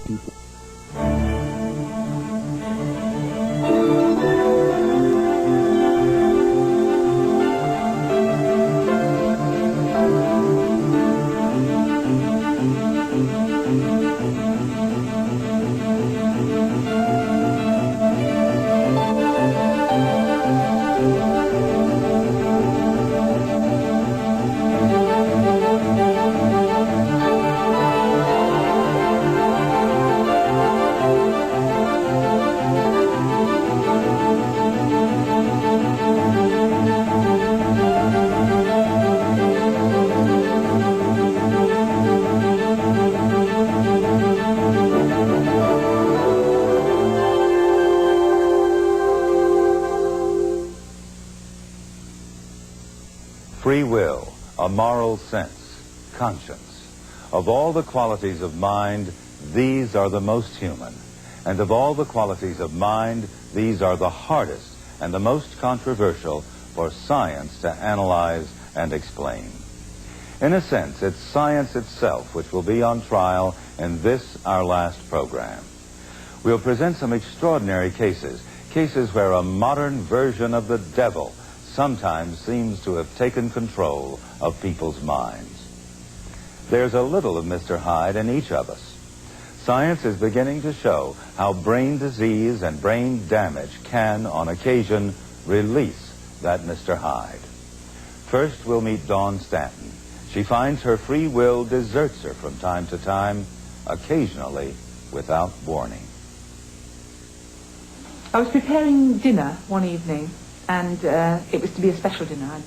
people. Free will, a moral sense, conscience. Of all the qualities of mind, these are the most human. And of all the qualities of mind, these are the hardest and the most controversial for science to analyze and explain. In a sense, it's science itself which will be on trial in this, our last program. We'll present some extraordinary cases where a modern version of the devil sometimes seems to have taken control of people's minds. There's a little of Mr. Hyde in each of us. Science is beginning to show how brain disease and brain damage can, on occasion, release that Mr. Hyde. First, we'll meet Dawn Stanton. She finds her free will deserts her from time to time, occasionally without warning. I was preparing dinner one evening, and it was to be a special dinner. I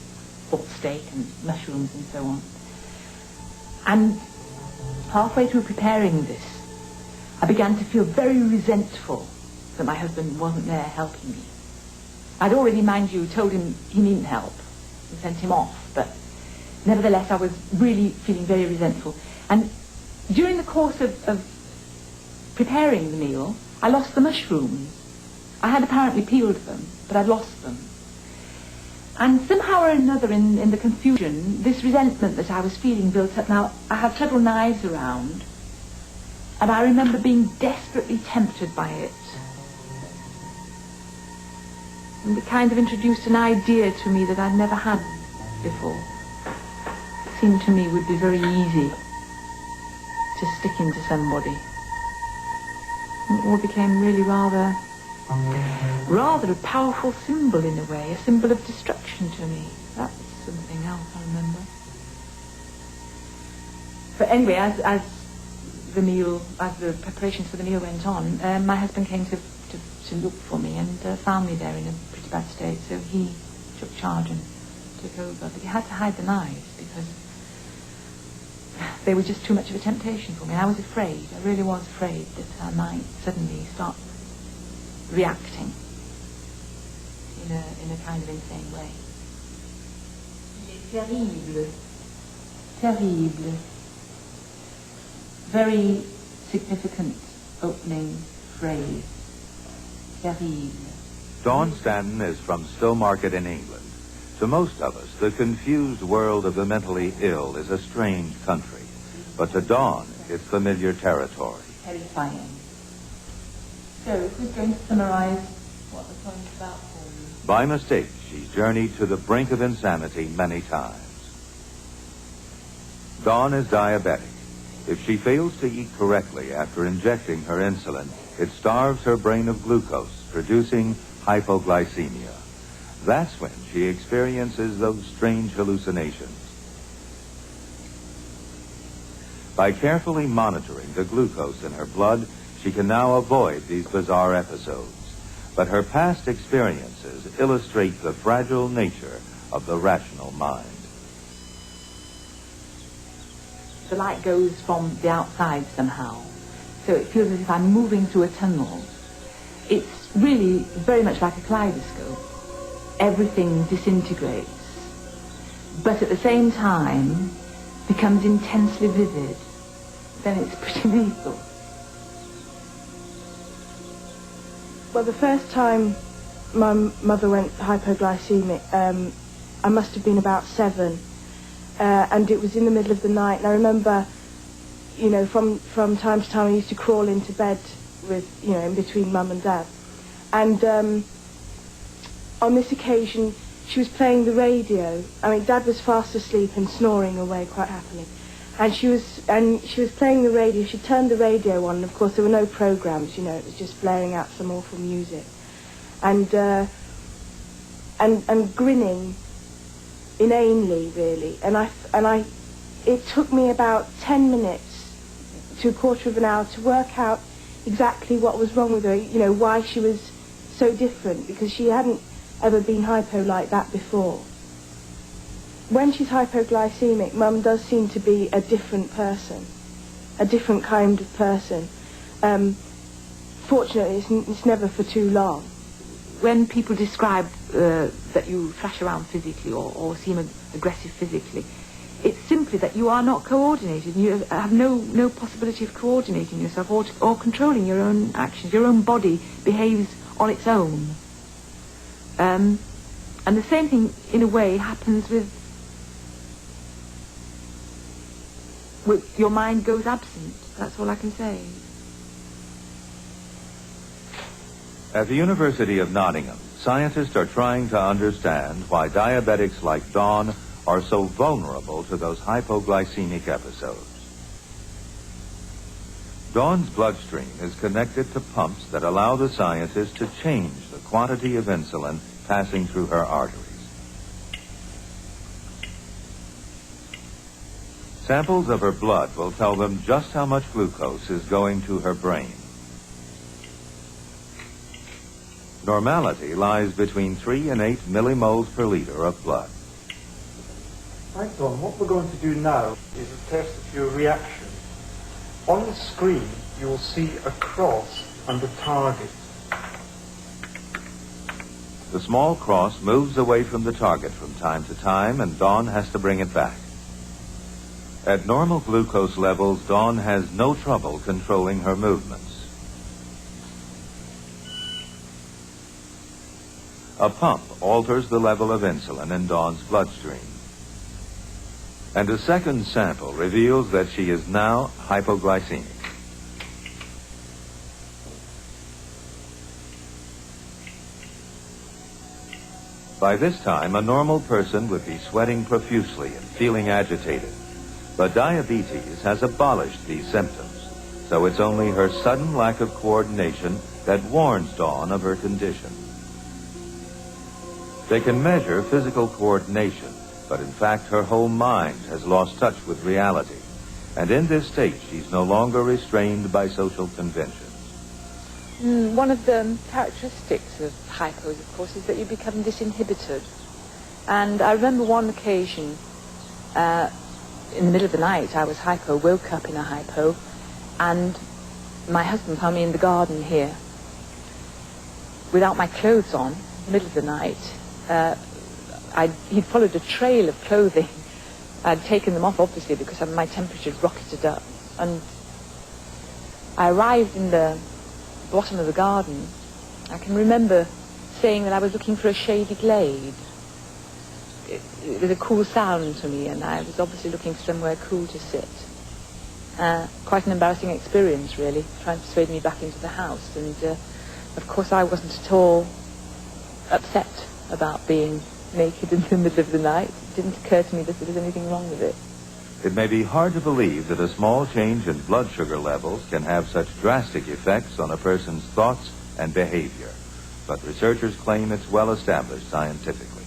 bought steak and mushrooms and so on. And halfway through preparing this, I began to feel very resentful that my husband wasn't there helping me. I'd already, mind you, told him he needn't help and sent him off, but nevertheless I was really feeling very resentful. And during the course of preparing the meal, I lost the mushrooms. I had apparently peeled them, but I'd lost them. And somehow or another in the confusion, this resentment that I was feeling built up. Now, I have several knives around, and I remember being desperately tempted by it. And it kind of introduced an idea to me that I'd never had before. It seemed to me would be very easy to stick into somebody. And it all became really rather a powerful symbol in a way, a symbol of destruction to me. That's something else I remember. But anyway, as the preparations for the meal went on, my husband came to look for me and found me there in a pretty bad state, so he took charge and took over. But he had to hide the knives because they were just too much of a temptation for me. I was afraid, I really was afraid that I might suddenly start reacting in a kind of insane way. Terrible. Terrible. Very significant opening phrase. Terrible. Dawn Stanton is from Stowmarket in England. To most of us, the confused world of the mentally ill is a strange country. But to Dawn, it's familiar territory. Terrifying. So, who's going to summarize what the poem's about for me? By mistake, she's journeyed to the brink of insanity many times. Dawn is diabetic. If she fails to eat correctly after injecting her insulin, it starves her brain of glucose, producing hypoglycemia. That's when she experiences those strange hallucinations. By carefully monitoring the glucose in her blood, she can now avoid these bizarre episodes. But her past experiences illustrate the fragile nature of the rational mind. The light goes from the outside somehow, so it feels as if I'm moving through a tunnel. It's really very much like a kaleidoscope. Everything disintegrates, but at the same time becomes intensely vivid. Then it's pretty lethal. Well, the first time my mother went hypoglycemic, I must have been about 7, and it was in the middle of the night, and I remember you know, from time to time I used to crawl into bed with, you know, in between Mum and Dad. And on this occasion, she was playing the radio. I mean, Dad was fast asleep and snoring away quite happily. And she was playing the radio. She turned the radio on, and of course there were no programs, you know, it was just blaring out some awful music. And grinning inanely, really. It took me about 10 minutes to a quarter of an hour to work out exactly what was wrong with her, you know, why she was so different, because she hadn't ever been hypo like that before. When she's hypoglycemic, Mum does seem to be a different person, a different kind of person. Fortunately, it's never for too long. When people describe that you thrash around physically or seem aggressive physically, it's simply that you are not coordinated. You have no possibility of coordinating yourself or controlling your own actions. Your own body behaves on its own. And the same thing, in a way, happens with your mind goes absent. That's all I can say. At the University of Nottingham, scientists are trying to understand why diabetics like Dawn are so vulnerable to those hypoglycemic episodes. Dawn's bloodstream is connected to pumps that allow the scientists to change the quantity of insulin passing through her arteries. Samples of her blood will tell them just how much glucose is going to her brain. Normality lies between 3 and 8 millimoles per liter of blood. Right, Dawn, what we're going to do now is a test of your reaction. On the screen, you will see a cross and a target. The small cross moves away from the target from time to time, and Dawn has to bring it back. At normal glucose levels, Dawn has no trouble controlling her movements. A pump alters the level of insulin in Dawn's bloodstream. And a second sample reveals that she is now hypoglycemic. By this time, a normal person would be sweating profusely and feeling agitated. But diabetes has abolished these symptoms, so it's only her sudden lack of coordination that warns Dawn of her condition. They can measure physical coordination, but in fact her whole mind has lost touch with reality. And in this state, she's no longer restrained by social conventions. One of the characteristics of hypos, of course, is that you become disinhibited. And I remember one occasion, in the middle of the night, I was hypo, woke up in a hypo, and my husband found me in the garden here, without my clothes on, in the middle of the night. He'd followed a trail of clothing. I'd taken them off, obviously, because my temperature had rocketed up. And I arrived in the bottom of the garden. I can remember saying that I was looking for a shady glade. It was a cool sound to me, and I was obviously looking for somewhere cool to sit. Quite an embarrassing experience, really, trying to persuade me back into the house. And, of course, I wasn't at all upset about being naked in the middle of the night. It didn't occur to me that there was anything wrong with it. It may be hard to believe that a small change in blood sugar levels can have such drastic effects on a person's thoughts and behavior, but researchers claim it's well established scientifically.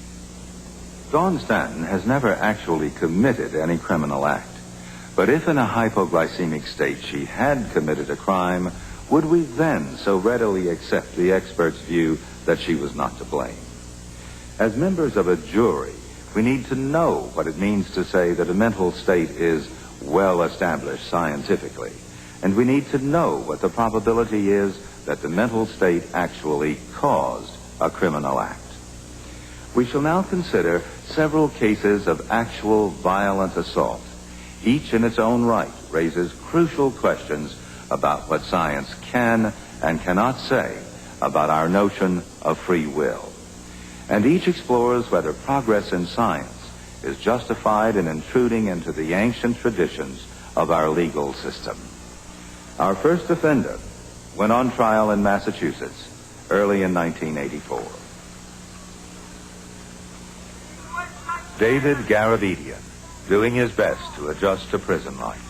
Dawn Stanton has never actually committed any criminal act, but if in a hypoglycemic state she had committed a crime, would we then so readily accept the expert's view that she was not to blame? As members of a jury, we need to know what it means to say that a mental state is well established scientifically. And we need to know what the probability is that the mental state actually caused a criminal act. We shall now consider several cases of actual violent assault. Each in its own right raises crucial questions about what science can and cannot say about our notion of free will. And each explores whether progress in science is justified in intruding into the ancient traditions of our legal system. Our first offender went on trial in Massachusetts early in 1984. David Garabedian, doing his best to adjust to prison life.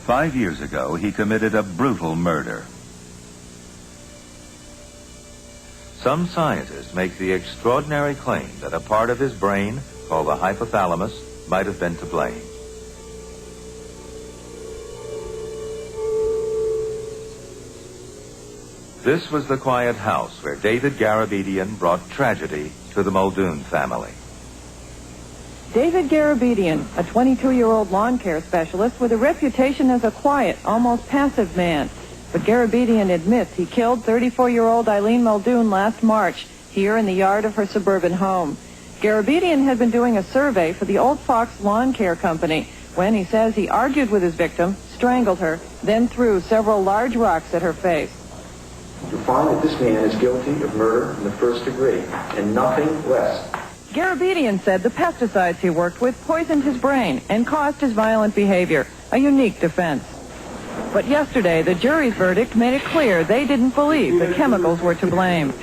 5 years ago, he committed a brutal murder. Some scientists make the extraordinary claim that a part of his brain, called the hypothalamus, might have been to blame. This was the quiet house where David Garabedian brought tragedy to the Muldoon family. David Garabedian, a 22-year-old lawn care specialist with a reputation as a quiet, almost passive man. But Garabedian admits he killed 34-year-old Eileen Muldoon last March, here in the yard of her suburban home. Garabedian had been doing a survey for the Old Fox Lawn Care Company when he says he argued with his victim, strangled her, then threw several large rocks at her face. You find that this man is guilty of murder in the first degree, and nothing less. Garabedian said the pesticides he worked with poisoned his brain and caused his violent behavior, a unique defense. But yesterday, the jury's verdict made it clear they didn't believe the chemicals were to blame.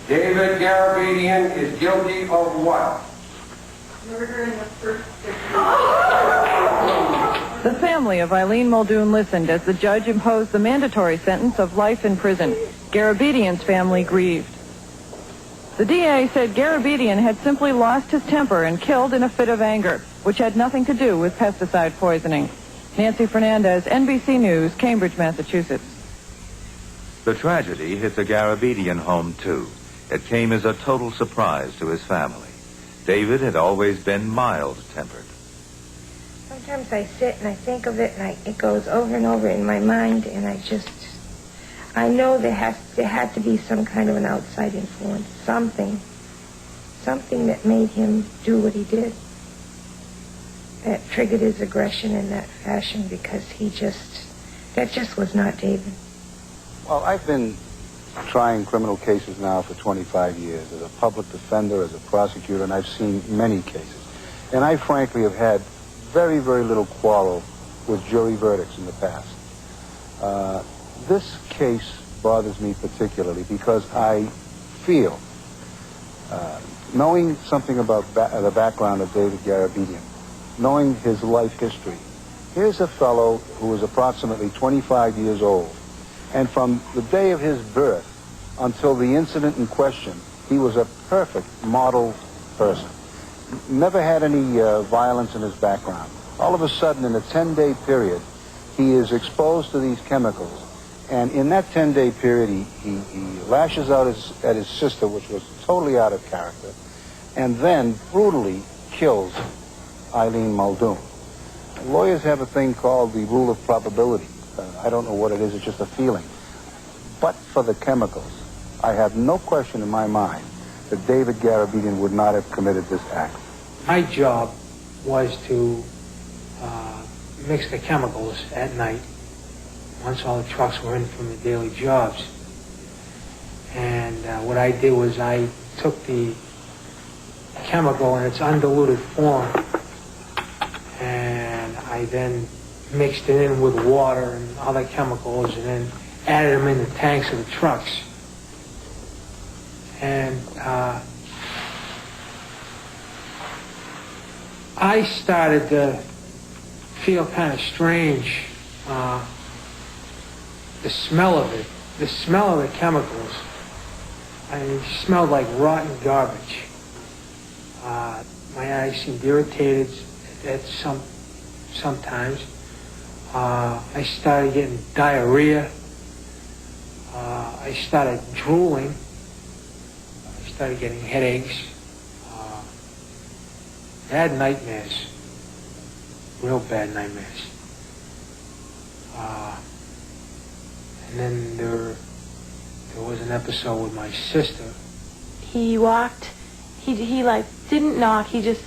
David Garabedian is guilty of what? Murder in the first degree. The family of Eileen Muldoon listened as the judge imposed the mandatory sentence of life in prison. Garabedian's family grieved. The DA said Garabedian had simply lost his temper and killed in a fit of anger, which had nothing to do with pesticide poisoning. Nancy Fernandez, NBC News, Cambridge, Massachusetts. The tragedy hit the Garabedian home, too. It came as a total surprise to his family. David had always been mild-tempered. Sometimes I sit and I think of it, and it goes over and over in my mind, and I know there had to be some kind of an outside influence, something that made him do what he did, that triggered his aggression in that fashion, because that just was not David. Well, I've been trying criminal cases now for 25 years as a public defender, as a prosecutor, and I've seen many cases. And I frankly have had very, very little quarrel with jury verdicts in the past. This case bothers me particularly because I feel, knowing something about the background of David Garabedian, knowing his life history, here's a fellow who was approximately 25 years old, and from the day of his birth until the incident in question, he was a perfect model person. Never had any violence in his background. All of a sudden, in a 10-day period, he is exposed to these chemicals. And in that 10-day period, he lashes out at his sister, which was totally out of character, and then brutally kills Eileen Muldoon. Lawyers have a thing called the rule of probability. I don't know what it is, it's just a feeling. But for the chemicals, I have no question in my mind that David Garabedian would not have committed this act. My job was to mix the chemicals at night once all the trucks were in from the daily jobs. And what I did was I took the chemical in its undiluted form and I then mixed it in with water and other chemicals and then added them in the tanks of the trucks. And I started to feel kind of strange. The smell of it, the smell of the chemicals, it smelled like rotten garbage. My eyes seemed irritated sometimes. I started getting diarrhea. I started drooling. I started getting headaches. Bad nightmares. Real bad nightmares. And then there was an episode with my sister. He walked, he like didn't knock, he just,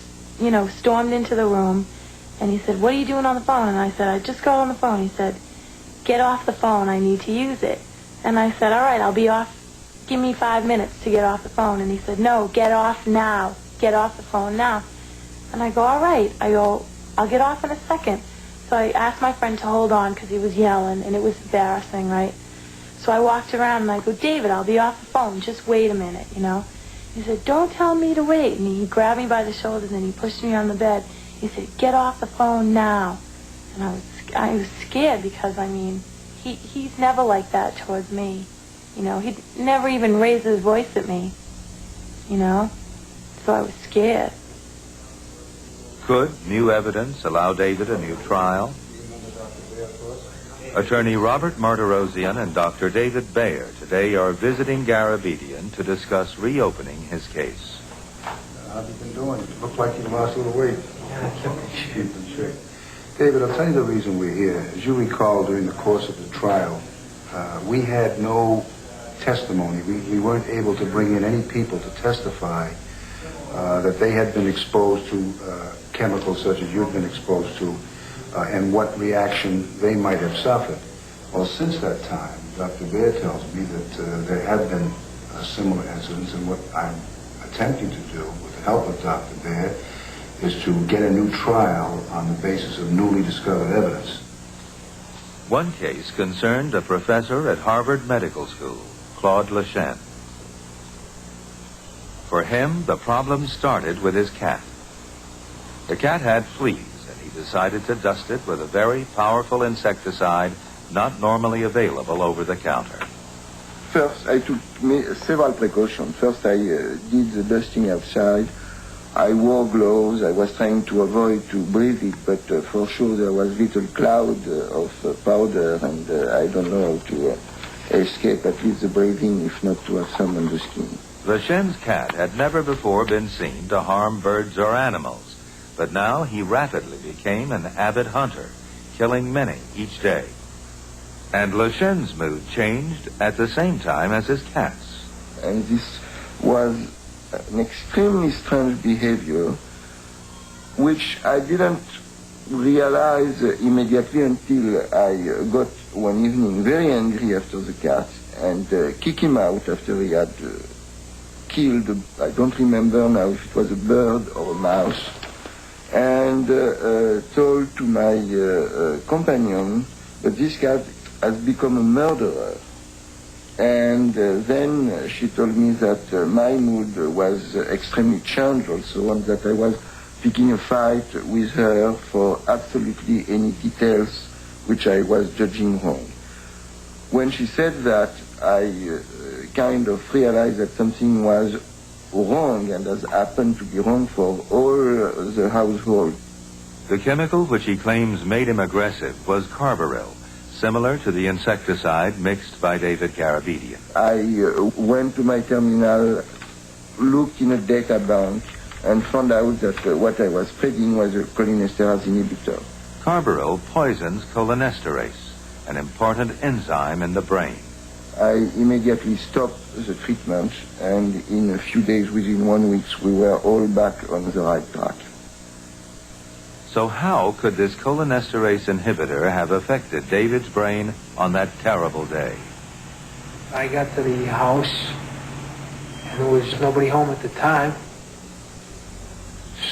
stormed into the room and he said, "What are you doing on the phone?" And I said, "I just got on the phone." He said, "Get off the phone, I need to use it." And I said, "All right, I'll be off, give me 5 minutes to get off the phone." And he said, "No, get off now, get off the phone now." And I go, all right. I go, I'll get off in a second. So I asked my friend to hold on because he was yelling, and it was embarrassing, right? So I walked around, and I go, David, I'll be off the phone. Just wait a minute, you know? He said, don't tell me to wait. And he grabbed me by the shoulders, and he pushed me on the bed. He said, get off the phone now. And I was scared because, I mean, he's never like that towards me. You know, he'd never even raised his voice at me, you know? So I was scared. Could new evidence allow David a new trial? Attorney Robert Martirosian and Dr. David Bayer today are visiting Garabedian to discuss reopening his case. How've you been doing? You look like you lost a little weight. Yeah, I kept it shit. Keep in shape. David, I'll tell you the reason we're here. As you recall, during the course of the trial, we had no testimony. We weren't able to bring in any people to testify that they had been exposed to chemicals such as you've been exposed to, and what reaction they might have suffered. Well, since that time, Dr. Bayer tells me that there have been similar incidents, and what I'm attempting to do, with the help of Dr. Bayer, is to get a new trial on the basis of newly discovered evidence. One case concerned a professor at Harvard Medical School, Claude Lechaine. For him, the problem started with his cat. The cat had fleas, and he decided to dust it with a very powerful insecticide not normally available over the counter. First, I took several precautions. First, I did the dusting outside. I wore gloves. I was trying to avoid to breathe it, but for sure there was little cloud of powder, and I don't know how to escape at least the breathing, if not to have some on the skin. Lechaine's cat had never before been seen to harm birds or animals, but now he rapidly became an avid hunter, killing many each day. And Lechaine's mood changed at the same time as his cat's. And this was an extremely strange behavior, which I didn't realize immediately until I got one evening very angry after the cat and kicked him out after he had killed, I don't remember now if it was a bird or a mouse, and told to my companion that this cat has become a murderer. And then she told me that my mood was extremely changed also, and that I was picking a fight with her for absolutely any details which I was judging wrong. When she said that, I kind of realized that something was wrong, and has happened to be wrong for all the household. The chemical which he claims made him aggressive was carbaryl, similar to the insecticide mixed by David Garabedian. I went to my terminal, looked in a databank, and found out that what I was spreading was a cholinesterase inhibitor. Carbaryl poisons cholinesterase, an important enzyme in the brain. I immediately stopped the treatment, and in a few days, within 1 week, we were all back on the right track. So how could this cholinesterase inhibitor have affected David's brain on that terrible day? I got to the house, and there was nobody home at the time.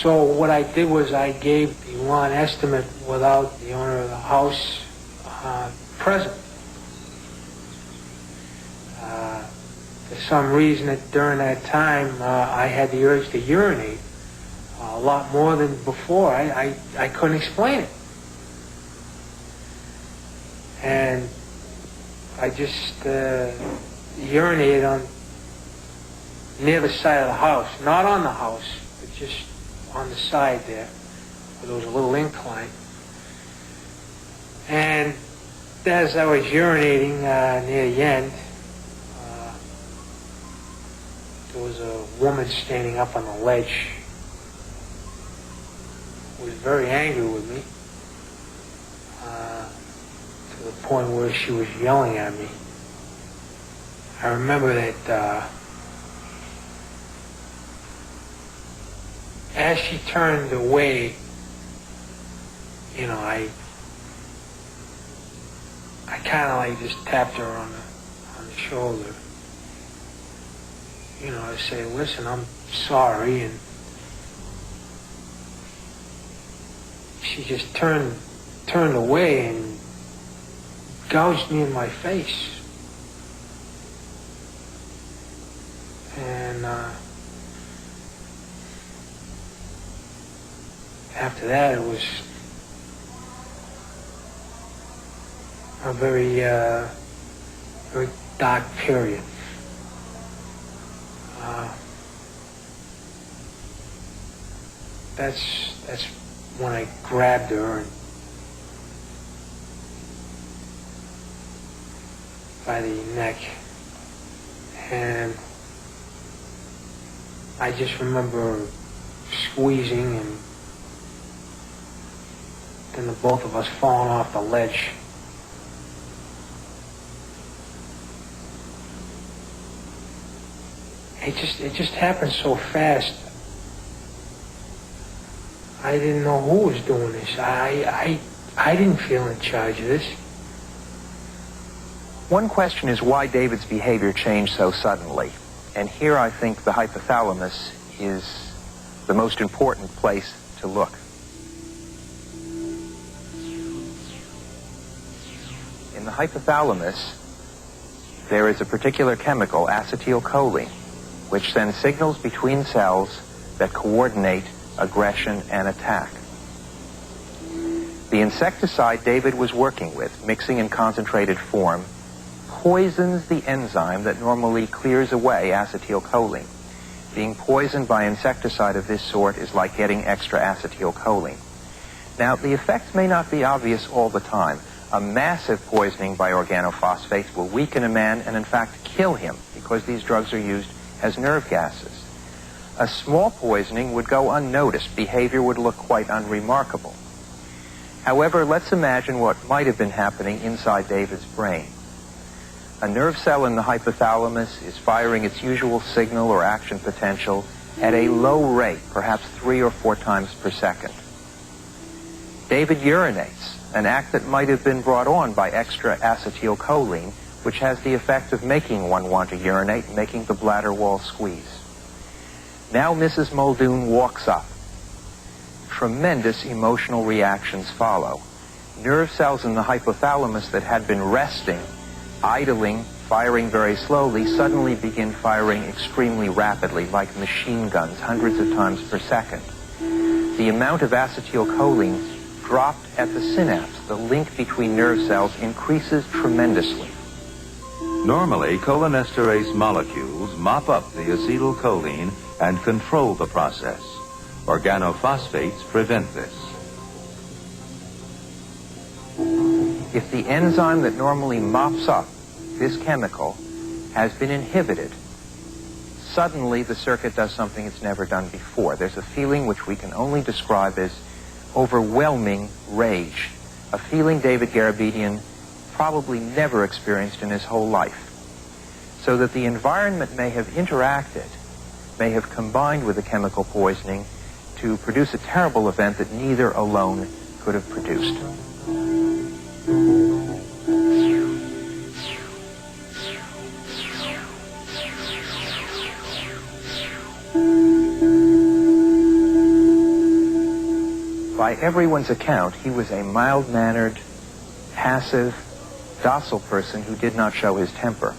So what I did was I gave the lawn estimate without the owner of the house present. For some reason, during that time, I had the urge to urinate a lot more than before. I couldn't explain it. And I just urinated on near the side of the house, not on the house, but just on the side there, where there was a little incline. And as I was urinating near the end, there was a woman standing up on the ledge who was very angry with me, to the point where she was yelling at me. I remember that as she turned away, you know, I kind of like just tapped her on the shoulder. You know, I say, listen, I'm sorry, and she just turned away and gouged me in my face. And after that, it was a very dark period. That's when I grabbed her and by the neck, and I just remember squeezing and then the both of us falling off the ledge. It just happened so fast. I didn't know who was doing this. I didn't feel in charge of this. One question is why David's behavior changed so suddenly. And here I think the hypothalamus is the most important place to look. In the hypothalamus, there is a particular chemical, acetylcholine, which sends signals between cells that coordinate aggression and attack. The insecticide David was working with, mixing in concentrated form, poisons the enzyme that normally clears away acetylcholine. Being poisoned by insecticide of this sort is like getting extra acetylcholine. Now, the effects may not be obvious all the time. A massive poisoning by organophosphates will weaken a man and in fact kill him because these drugs are used as nerve gases. A small poisoning would go unnoticed. Behavior would look quite unremarkable. However, let's imagine what might have been happening inside David's brain. A nerve cell in the hypothalamus is firing its usual signal or action potential at a low rate, perhaps 3 or 4 times per second. David urinates, an act that might have been brought on by extra acetylcholine, which has the effect of making one want to urinate, making the bladder wall squeeze. Now Mrs. Muldoon walks up. Tremendous emotional reactions follow. Nerve cells in the hypothalamus that had been resting, idling, firing very slowly, suddenly begin firing extremely rapidly, like machine guns, hundreds of times per second. The amount of acetylcholine dropped at the synapse, the link between nerve cells, increases tremendously. Normally, cholinesterase molecules mop up the acetylcholine and control the process. Organophosphates prevent this. If the enzyme that normally mops up this chemical has been inhibited, suddenly the circuit does something it's never done before. There's a feeling which we can only describe as overwhelming rage, a feeling David Garabedian probably never experienced in his whole life. So that the environment may have interacted, may have combined with the chemical poisoning to produce a terrible event that neither alone could have produced. By everyone's account, he was a mild-mannered, passive, docile person who did not show his temper.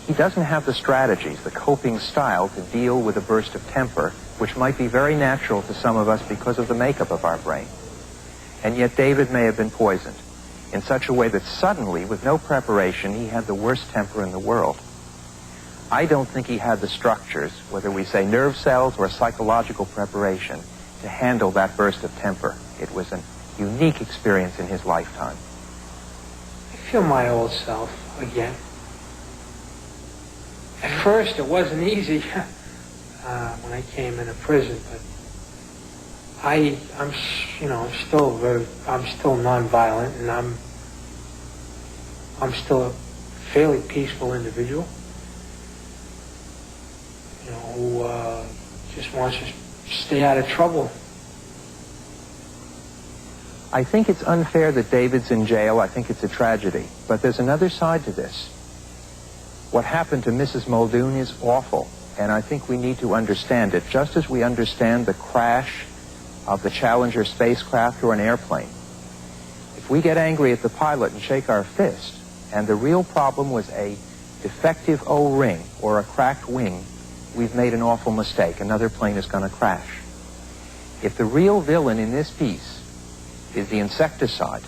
He doesn't have the strategies, the coping style to deal with a burst of temper, which might be very natural to some of us because of the makeup of our brain. And yet David may have been poisoned in such a way that suddenly, with no preparation, he had the worst temper in the world. I don't think he had the structures, whether we say nerve cells or psychological preparation, to handle that burst of temper. It was a unique experience in his lifetime. I feel my old self again. At first, it wasn't easy when I came into prison, but I'm still nonviolent, and I'm still a fairly peaceful individual, who just wants to stay out of trouble. I think it's unfair that David's in jail. I think it's a tragedy. But there's another side to this. What happened to Mrs. Muldoon is awful, and I think we need to understand it, just as we understand the crash of the Challenger spacecraft or an airplane. If we get angry at the pilot and shake our fist, and the real problem was a defective O-ring or a cracked wing, we've made an awful mistake. Another plane is going to crash. If the real villain in this piece is the insecticide,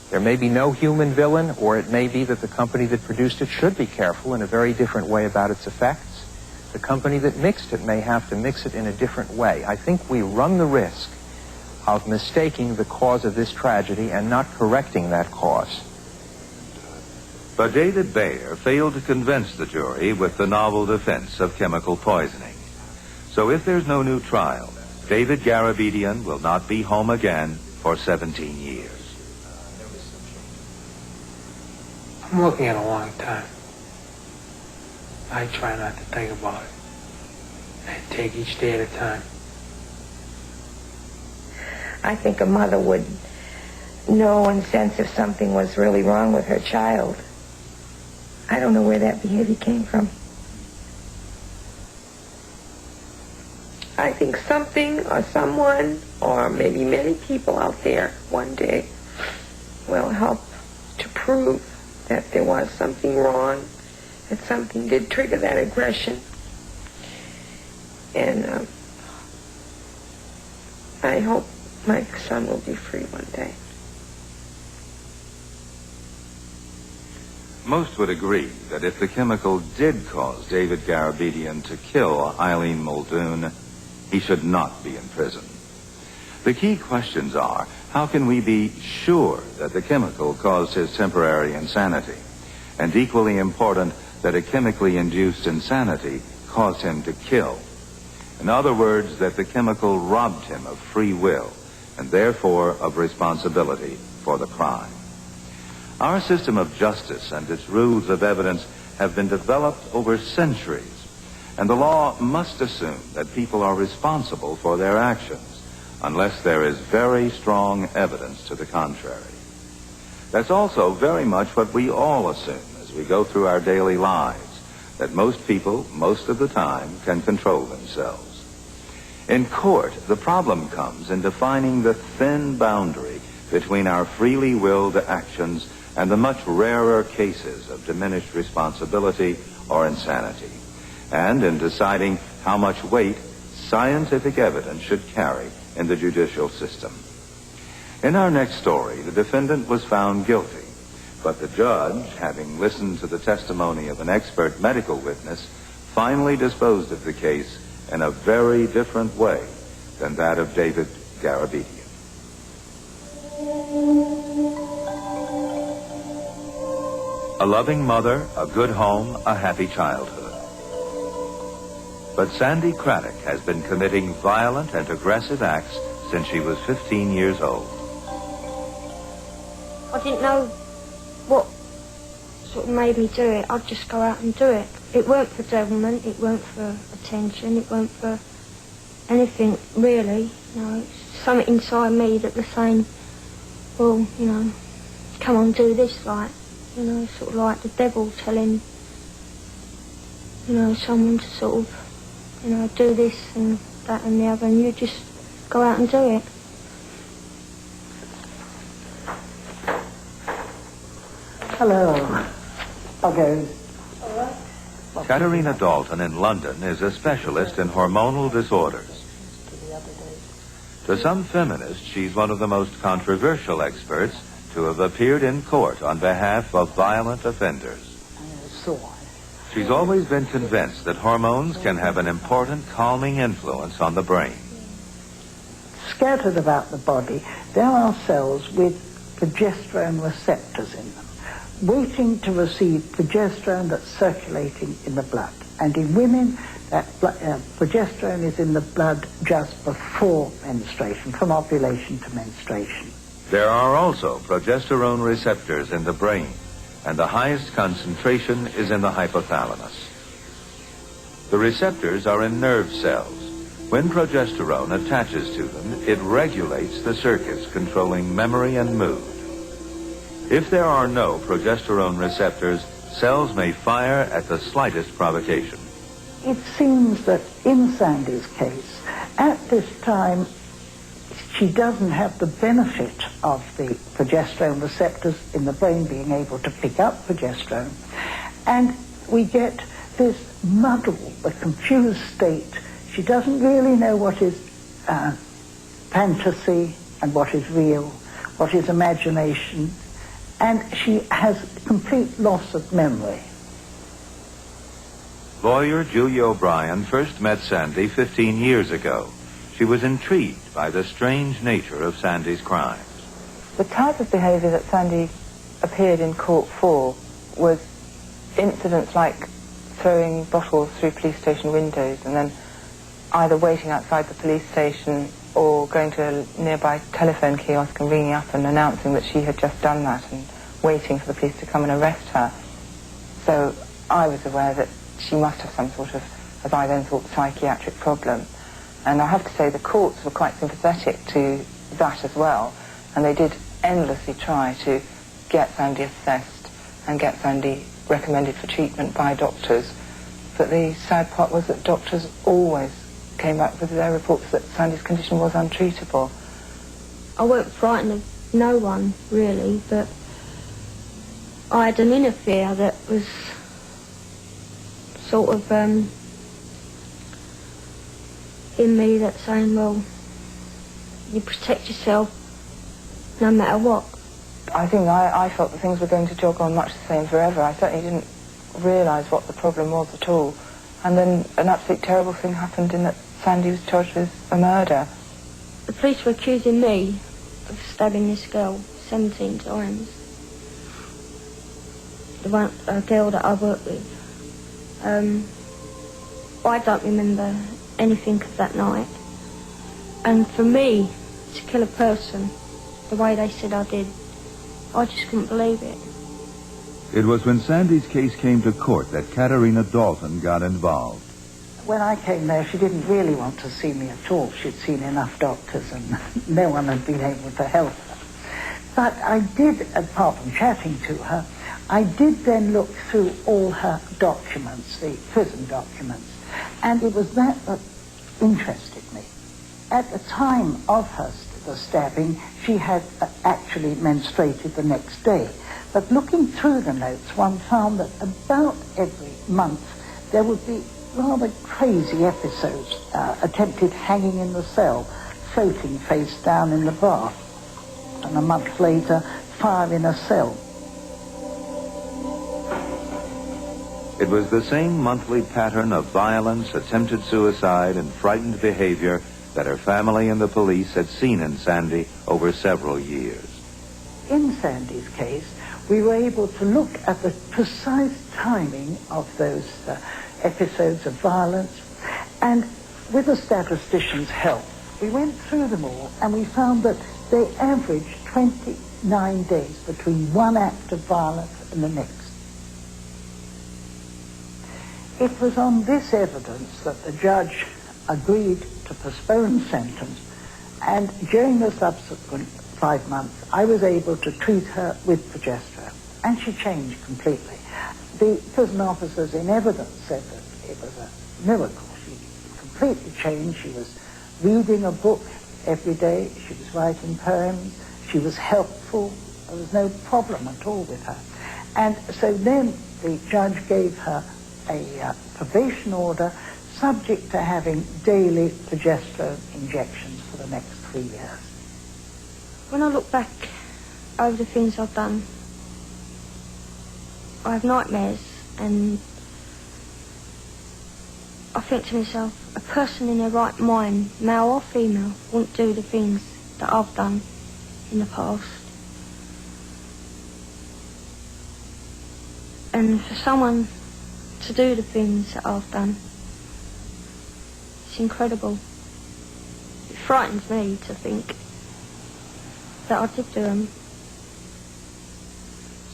there may be no human villain, or it may be that the company that produced it should be careful in a very different way about its effects. The company that mixed it may have to mix it in a different way. I think we run the risk of mistaking the cause of this tragedy and not correcting that cause. But David Bayer failed to convince the jury with the novel defense of chemical poisoning. So if there's no new trial, David Garabedian will not be home again for 17 years. I'm looking at a long time. I try not to think about it. I take each day at a time. I think a mother would know and sense if something was really wrong with her child. I don't know where that behavior came from. I think something or someone or maybe many people out there one day will help to prove that there was something wrong, that something did trigger that aggression. And I hope my son will be free one day. Most would agree that if the chemical did cause David Garabedian to kill Eileen Muldoon, he should not be in prison. The key questions are, how can we be sure that the chemical caused his temporary insanity? And equally important, that a chemically induced insanity caused him to kill. In other words, that the chemical robbed him of free will and therefore of responsibility for the crime. Our system of justice and its rules of evidence have been developed over centuries, and the law must assume that people are responsible for their actions unless there is very strong evidence to the contrary. That's also very much what we all assume as we go through our daily lives, that most people, most of the time, can control themselves. In court, the problem comes in defining the thin boundary between our freely willed actions and the much rarer cases of diminished responsibility or insanity, and in deciding how much weight scientific evidence should carry in the judicial system. In our next story, the defendant was found guilty, but the judge, having listened to the testimony of an expert medical witness, finally disposed of the case in a very different way than that of David Garabedian. A loving mother, a good home, a happy childhood. But Sandy Craddock has been committing violent and aggressive acts since she was 15 years old. I didn't know what sort of made me do it. I'd just go out and do it. It weren't for devilment, it weren't for attention, it weren't for anything really. You know, it's something inside me that was saying, well, you know, come on, do this, like, you know, sort of like the devil telling, you know, someone to sort of, you know, do this and that and the other, and you just go out and do it. Hello. Okay. Katerina Dalton in London is a specialist in hormonal disorders. To some feminists, she's one of the most controversial experts to have appeared in court on behalf of violent offenders. She's always been convinced that hormones can have an important calming influence on the brain. Scattered about the body, there are cells with progesterone receptors in them, waiting to receive progesterone that's circulating in the blood. And in women, that progesterone is in the blood just before menstruation, from ovulation to menstruation. There are also progesterone receptors in the brain, and the highest concentration is in the hypothalamus. The receptors are in nerve cells. When progesterone attaches to them, it regulates the circuits controlling memory and mood. If there are no progesterone receptors, cells may fire at the slightest provocation. It seems that in Sandy's case, At this time, she doesn't have the benefit of the progesterone receptors in the brain being able to pick up progesterone. And we get this muddle, the confused state. She doesn't really know what is fantasy and what is real, what is imagination, and she has complete loss of memory. Lawyer Julia O'Brien first met Sandy 15 years ago. She was intrigued by the strange nature of Sandy's crimes. The type of behaviour that Sandy appeared in court for was incidents like throwing bottles through police station windows and then either waiting outside the police station or going to a nearby telephone kiosk and ringing up and announcing that she had just done that and waiting for the police to come and arrest her. So I was aware that she must have some sort of, as I then thought, psychiatric problem. And I have to say the courts were quite sympathetic to that as well, and they did endlessly try to get Sandy assessed and get Sandy recommended for treatment by doctors. But the sad part was that doctors always came back with their reports that Sandy's condition was untreatable. I weren't frightened of no one, really, but I had an inner fear that was sort of in me that's saying, well, you protect yourself no matter what. I think I felt that things were going to jog on much the same forever. I certainly didn't realise what the problem was at all. And then an absolutely terrible thing happened in that Sandy was charged with a murder. The police were accusing me of stabbing this girl 17 times. The one, a girl that I worked with. I don't remember anything of that night. And for me to kill a person the way they said I did, I just couldn't believe it. It was when Sandy's case came to court that Katerina Dalton got involved. When I came there, she didn't really want to see me at all. She'd seen enough doctors and no one had been able to help her. But I did, apart from chatting to her, I did then look through all her documents, the prison documents, and it was that that interested me. At the time of the stabbing, she had actually menstruated the next day. But looking through the notes, one found that about every month there would be rather crazy episodes, attempted hanging in the cell, floating face down in the bath, and a month later, fire in a cell. It was the same monthly pattern of violence, attempted suicide, and frightened behavior that her family and the police had seen in Sandy over several years. In Sandy's case, we were able to look at the precise timing of those episodes of violence, and with the statistician's help, we went through them all, and we found that they averaged 29 days between one act of violence and the next. It was on this evidence that the judge agreed to postpone sentence, and during the subsequent 5 months, I was able to treat her with progesterone, and she changed completely. The prison officers in evidence said that it was a miracle. She completely changed. She was reading a book every day. She was writing poems. She was helpful. There was no problem at all with her. And so then the judge gave her a probation order subject to having daily progesterone injections for the next 3 years. When I look back over the things I've done, I have nightmares, and I think to myself, a person in their right mind, male or female, wouldn't do the things that I've done in the past. And for someone to do the things that I've done, it's incredible. It frightens me to think that I did do them.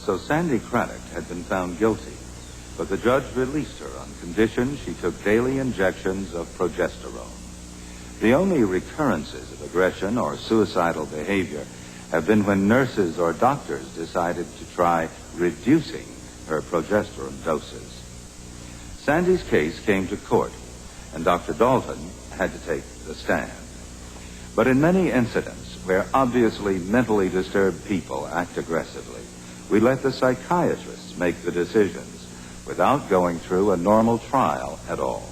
So Sandy Craddock had been found guilty, but the judge released her on condition she took daily injections of progesterone. The only recurrences of aggression or suicidal behavior have been when nurses or doctors decided to try reducing her progesterone doses. Sandy's case came to court, and Dr. Dalton had to take the stand. But in many incidents where obviously mentally disturbed people act aggressively, we let the psychiatrists make the decisions without going through a normal trial at all.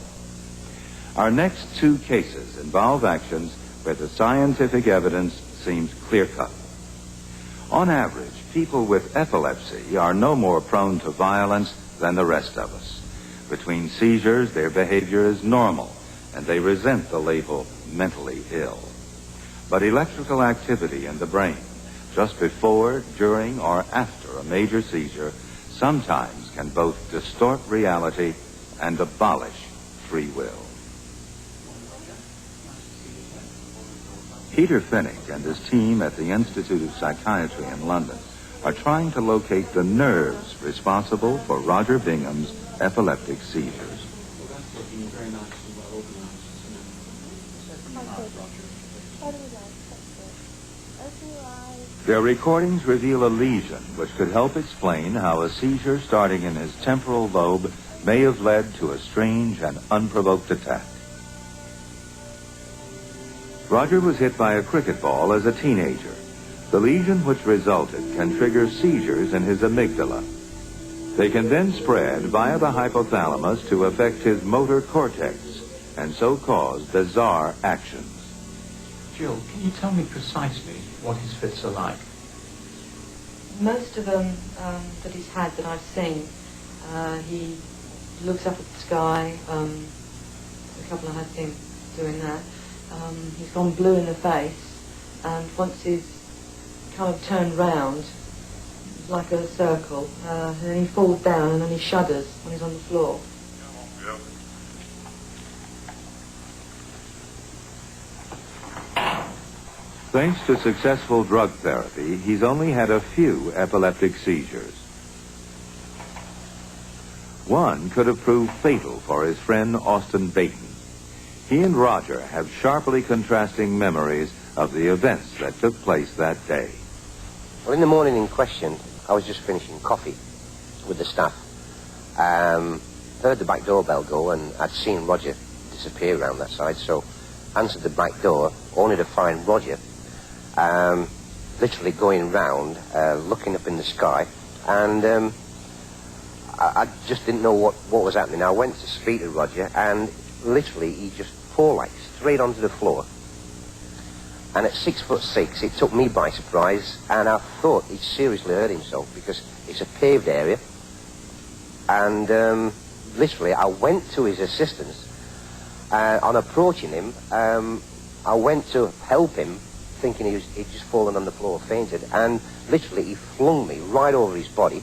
Our next two cases involve actions where the scientific evidence seems clear-cut. On average, people with epilepsy are no more prone to violence than the rest of us. Between seizures, their behavior is normal, and they resent the label mentally ill. But electrical activity in the brain, just before, during, or after a major seizure, sometimes can both distort reality and abolish free will. Peter Finnick and his team at the Institute of Psychiatry in London are trying to locate the nerves responsible for Roger Bingham's epileptic seizures. Their recordings reveal a lesion which could help explain how a seizure starting in his temporal lobe may have led to a strange and unprovoked attack. Roger was hit by a cricket ball as a teenager. The lesion which resulted can trigger seizures in his amygdala. They can then spread via the hypothalamus to affect his motor cortex and so cause bizarre actions. Jill, can you tell me precisely what his fits are like? Most of them that he's had that I've seen, he looks up at the sky. A couple I had seen doing that. He's gone blue in the face, and once he's kind of turned round, like a circle, and then he falls down and then he shudders when he's on the floor. Thanks to successful drug therapy, he's only had a few epileptic seizures. One could have proved fatal for his friend Austin Baton. He and Roger have sharply contrasting memories of the events that took place that day. Well, in the morning in question, I was just finishing coffee with the staff. Heard the back doorbell go, and I'd seen Roger disappear around that side, so answered the back door, only to find Roger literally going round, looking up in the sky, and I just didn't know what was happening. I went to speak to Roger, and literally he just fell like straight onto the floor. And at 6'6", it took me by surprise, and I thought he'd seriously hurt himself because it's a paved area. And literally, I went to his assistance. On approaching him, I went to help him, thinking he'd just fallen on the floor, fainted, and literally he flung me right over his body,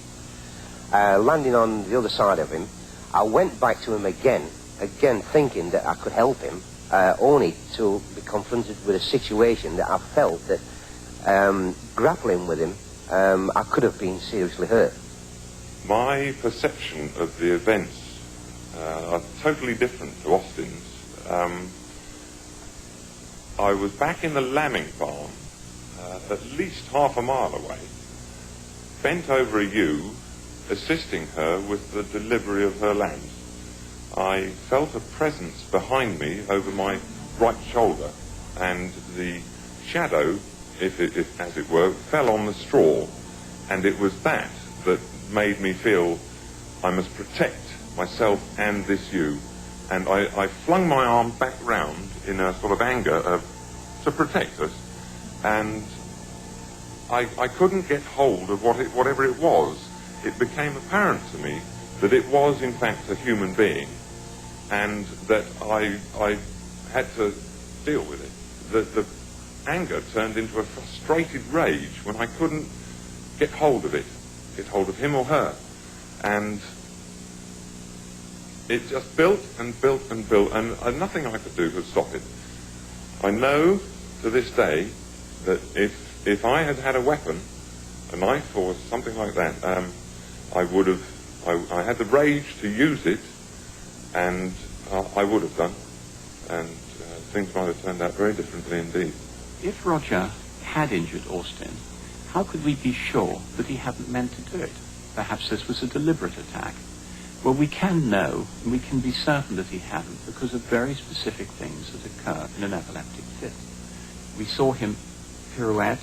landing on the other side of him. I went back to him again thinking that I could help him, only to be confronted with a situation that I felt that grappling with him, I could have been seriously hurt. My perception of the events are totally different to Austin's. I was back in the lambing farm, at least half a mile away, bent over a ewe, assisting her with the delivery of her lambs. I felt a presence behind me over my right shoulder, and the shadow, if as it were, fell on the straw, and it was that made me feel I must protect myself and this ewe. And I flung my arm back round in a sort of anger to protect us, and I couldn't get hold of whatever it was. It became apparent to me that it was in fact a human being, and that I had to deal with it. The anger turned into a frustrated rage when I couldn't get hold of him or her, and it just built and built and built, and nothing I could do could stop it. I know to this day that if I had had a weapon, a knife or something like that, I would have. I had the rage to use it, and I would have done, and things might have turned out very differently indeed. If Roger had injured Austin, how could we be sure that he hadn't meant to do it? Perhaps this was a deliberate attack. Well, we can know, and we can be certain that he hadn't, because of very specific things that occur in an epileptic fit. We saw him pirouette,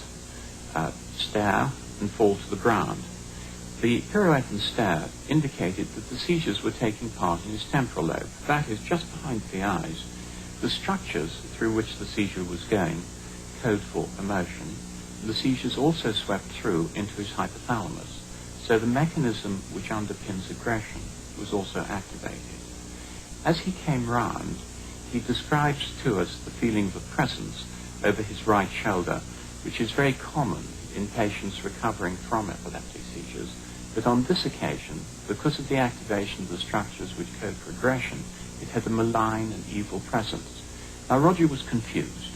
stare, and fall to the ground. The pirouette and stare indicated that the seizures were taking part in his temporal lobe. That is, just behind the eyes. The structures through which the seizure was going code for emotion. The seizures also swept through into his hypothalamus. So the mechanism which underpins aggression was also activated. As he came round, he describes to us the feeling of a presence over his right shoulder, which is very common in patients recovering from epileptic seizures. But on this occasion, because of the activation of the structures which code for aggression, it had a malign and evil presence. Now, Roger was confused.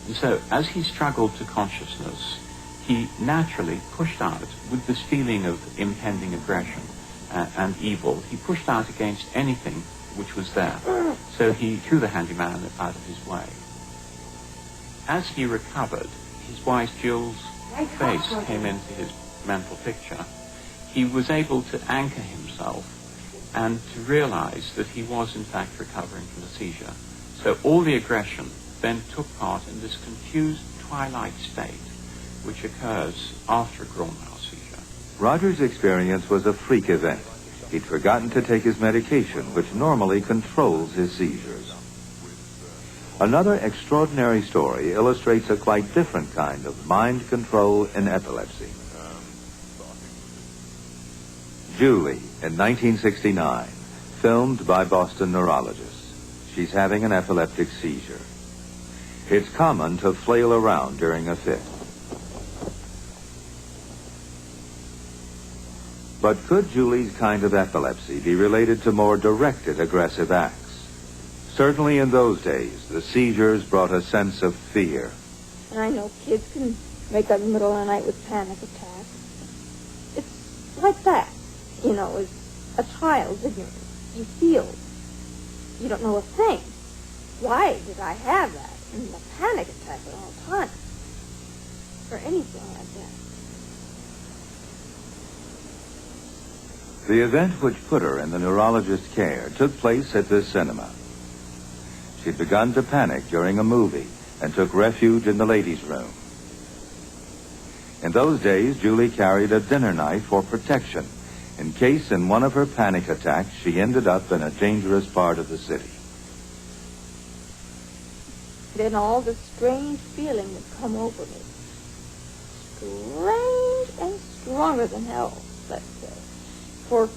And so, as he struggled to consciousness, he naturally pushed out with this feeling of impending aggression and evil. He pushed out against anything which was there. So he threw the handyman out of his way. As he recovered, his wife Jill's face came into his mental picture. He was able to anchor himself and to realize that he was in fact recovering from a seizure. So all the aggression then took part in this confused twilight state which occurs after a Graumann seizure. Roger's experience was a freak event. He'd forgotten to take his medication, which normally controls his seizures. Another extraordinary story illustrates a quite different kind of mind control in epilepsy. Julie, in 1969, filmed by Boston neurologists. She's having an epileptic seizure. It's common to flail around during a fit. But could Julie's kind of epilepsy be related to more directed aggressive acts? Certainly in those days, the seizures brought a sense of fear. And I know kids can wake up in the middle of the night with panic attacks. It's like that. You know, as a child, you feel. You don't know a thing. Why did I have that? And a panic attack at all times. Or anything like that. The event which put her in the neurologist's care took place at this cinema. She'd begun to panic during a movie and took refuge in the ladies' room. In those days, Julie carried a dinner knife for protection, in case in one of her panic attacks she ended up in a dangerous part of the city. Then all the strange feeling would come over me. Strange and stronger than hell, let's say. For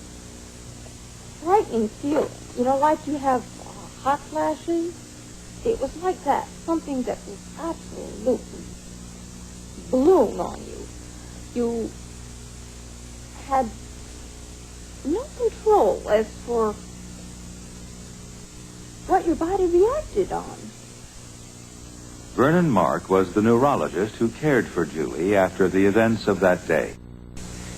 frightening feeling. You know, like you have hot flashes? It was like that. Something that was absolutely blown on you. You had no control as for what your body reacted on. Vernon Mark was the neurologist who cared for Julie after the events of that day.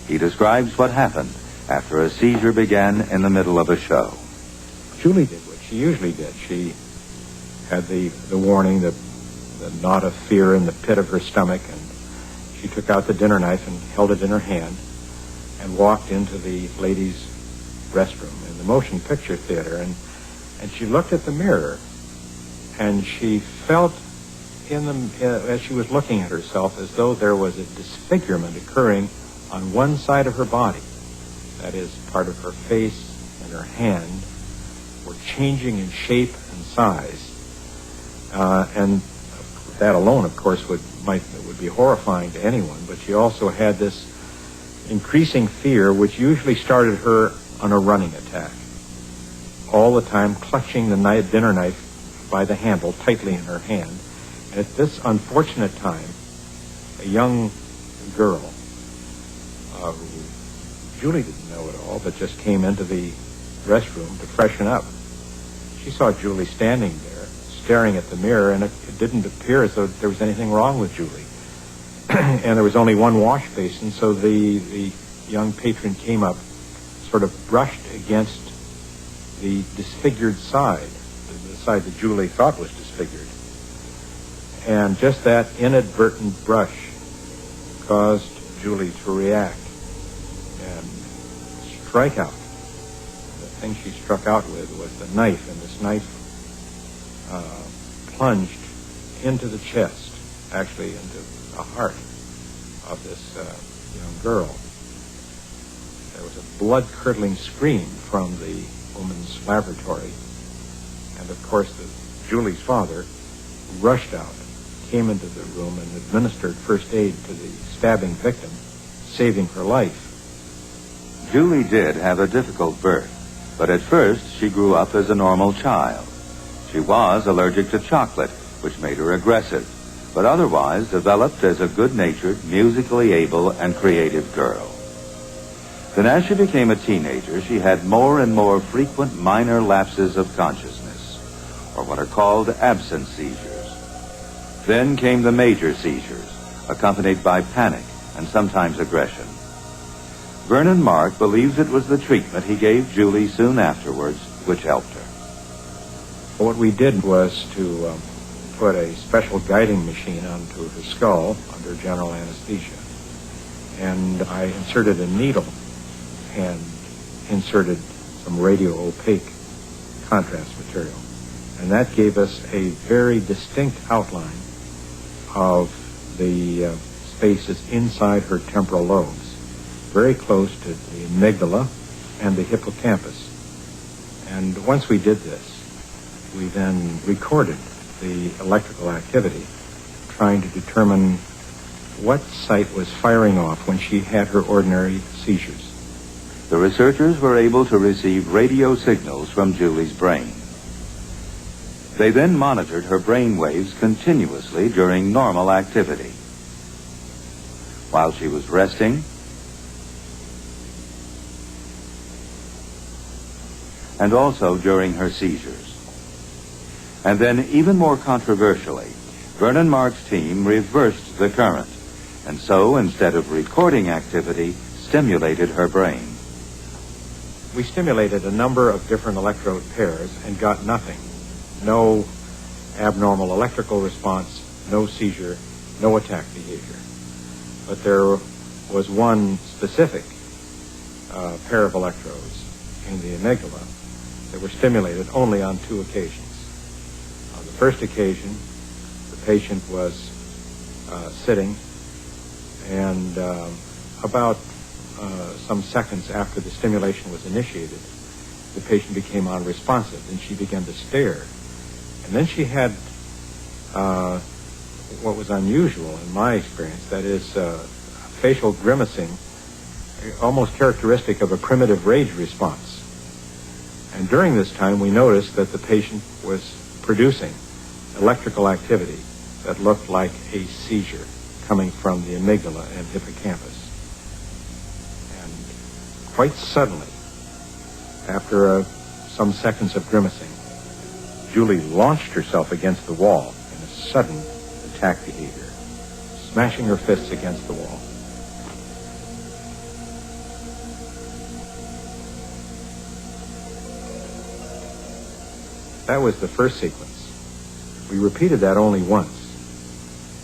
He describes what happened after a seizure began in the middle of a show. Julie did what she usually did. She had the warning, the knot of fear in the pit of her stomach, and she took out the dinner knife and held it in her hand and walked into the ladies' restroom in the motion picture theater, and she looked at the mirror, and she felt as she was looking at herself as though there was a disfigurement occurring on one side of her body. That is, part of her face and her hand were changing in shape and size. And that alone, of course, would be horrifying to anyone. But she also had this increasing fear, which usually started her on a running attack. All the time clutching the dinner knife by the handle tightly in her hand. And at this unfortunate time, a young girl, who Julie didn't know at all, but just came into the restroom to freshen up. She saw Julie standing there, staring at the mirror, and it didn't appear as though there was anything wrong with Julie. And there was only one wash basin, so the young patron came up, sort of brushed against the disfigured side, the side that Julie thought was disfigured. And just that inadvertent brush caused Julie to react and strike out. thing she struck out with was the knife, and this knife plunged into the chest, actually into the heart of this young girl. There was a blood-curdling scream from the woman's laboratory, and of course Julie's father rushed out, came into the room, and administered first aid to the stabbing victim, saving her life. Julie did have a difficult birth, but at first she grew up as a normal child. She was allergic to chocolate, which made her aggressive, but otherwise developed as a good-natured, musically able, and creative girl. Then as she became a teenager, she had more and more frequent minor lapses of consciousness, or what are called absence seizures. Then came the major seizures, accompanied by panic and sometimes aggression. Vernon Mark believes it was the treatment he gave Julie soon afterwards which helped her. What we did was to put a special guiding machine onto her skull under general anesthesia. And I inserted a needle and inserted some radio-opaque contrast material. And that gave us a very distinct outline of the spaces inside her temporal lobes, very close to the amygdala and the hippocampus. And once we did this, we then recorded the electrical activity, trying to determine what site was firing off when she had her ordinary seizures. The researchers were able to receive radio signals from Julie's brain. They then monitored her brain waves continuously during normal activity. While she was resting, and also during her seizures. And then, even more controversially, Vernon Mark's team reversed the current, and so, instead of recording activity, stimulated her brain. We stimulated a number of different electrode pairs and got nothing. No abnormal electrical response, no seizure, no attack behavior. But there was one specific pair of electrodes in the amygdala that were stimulated only on 2 occasions. On the first occasion, the patient was sitting, and about some seconds after the stimulation was initiated, the patient became unresponsive, and she began to stare. And then she had what was unusual in my experience, that is facial grimacing, almost characteristic of a primitive rage response. And during this time, we noticed that the patient was producing electrical activity that looked like a seizure coming from the amygdala and hippocampus. And quite suddenly, after some seconds of grimacing, Julie launched herself against the wall in a sudden attack behavior, smashing her fists against the wall. That was the first sequence. We repeated that only once.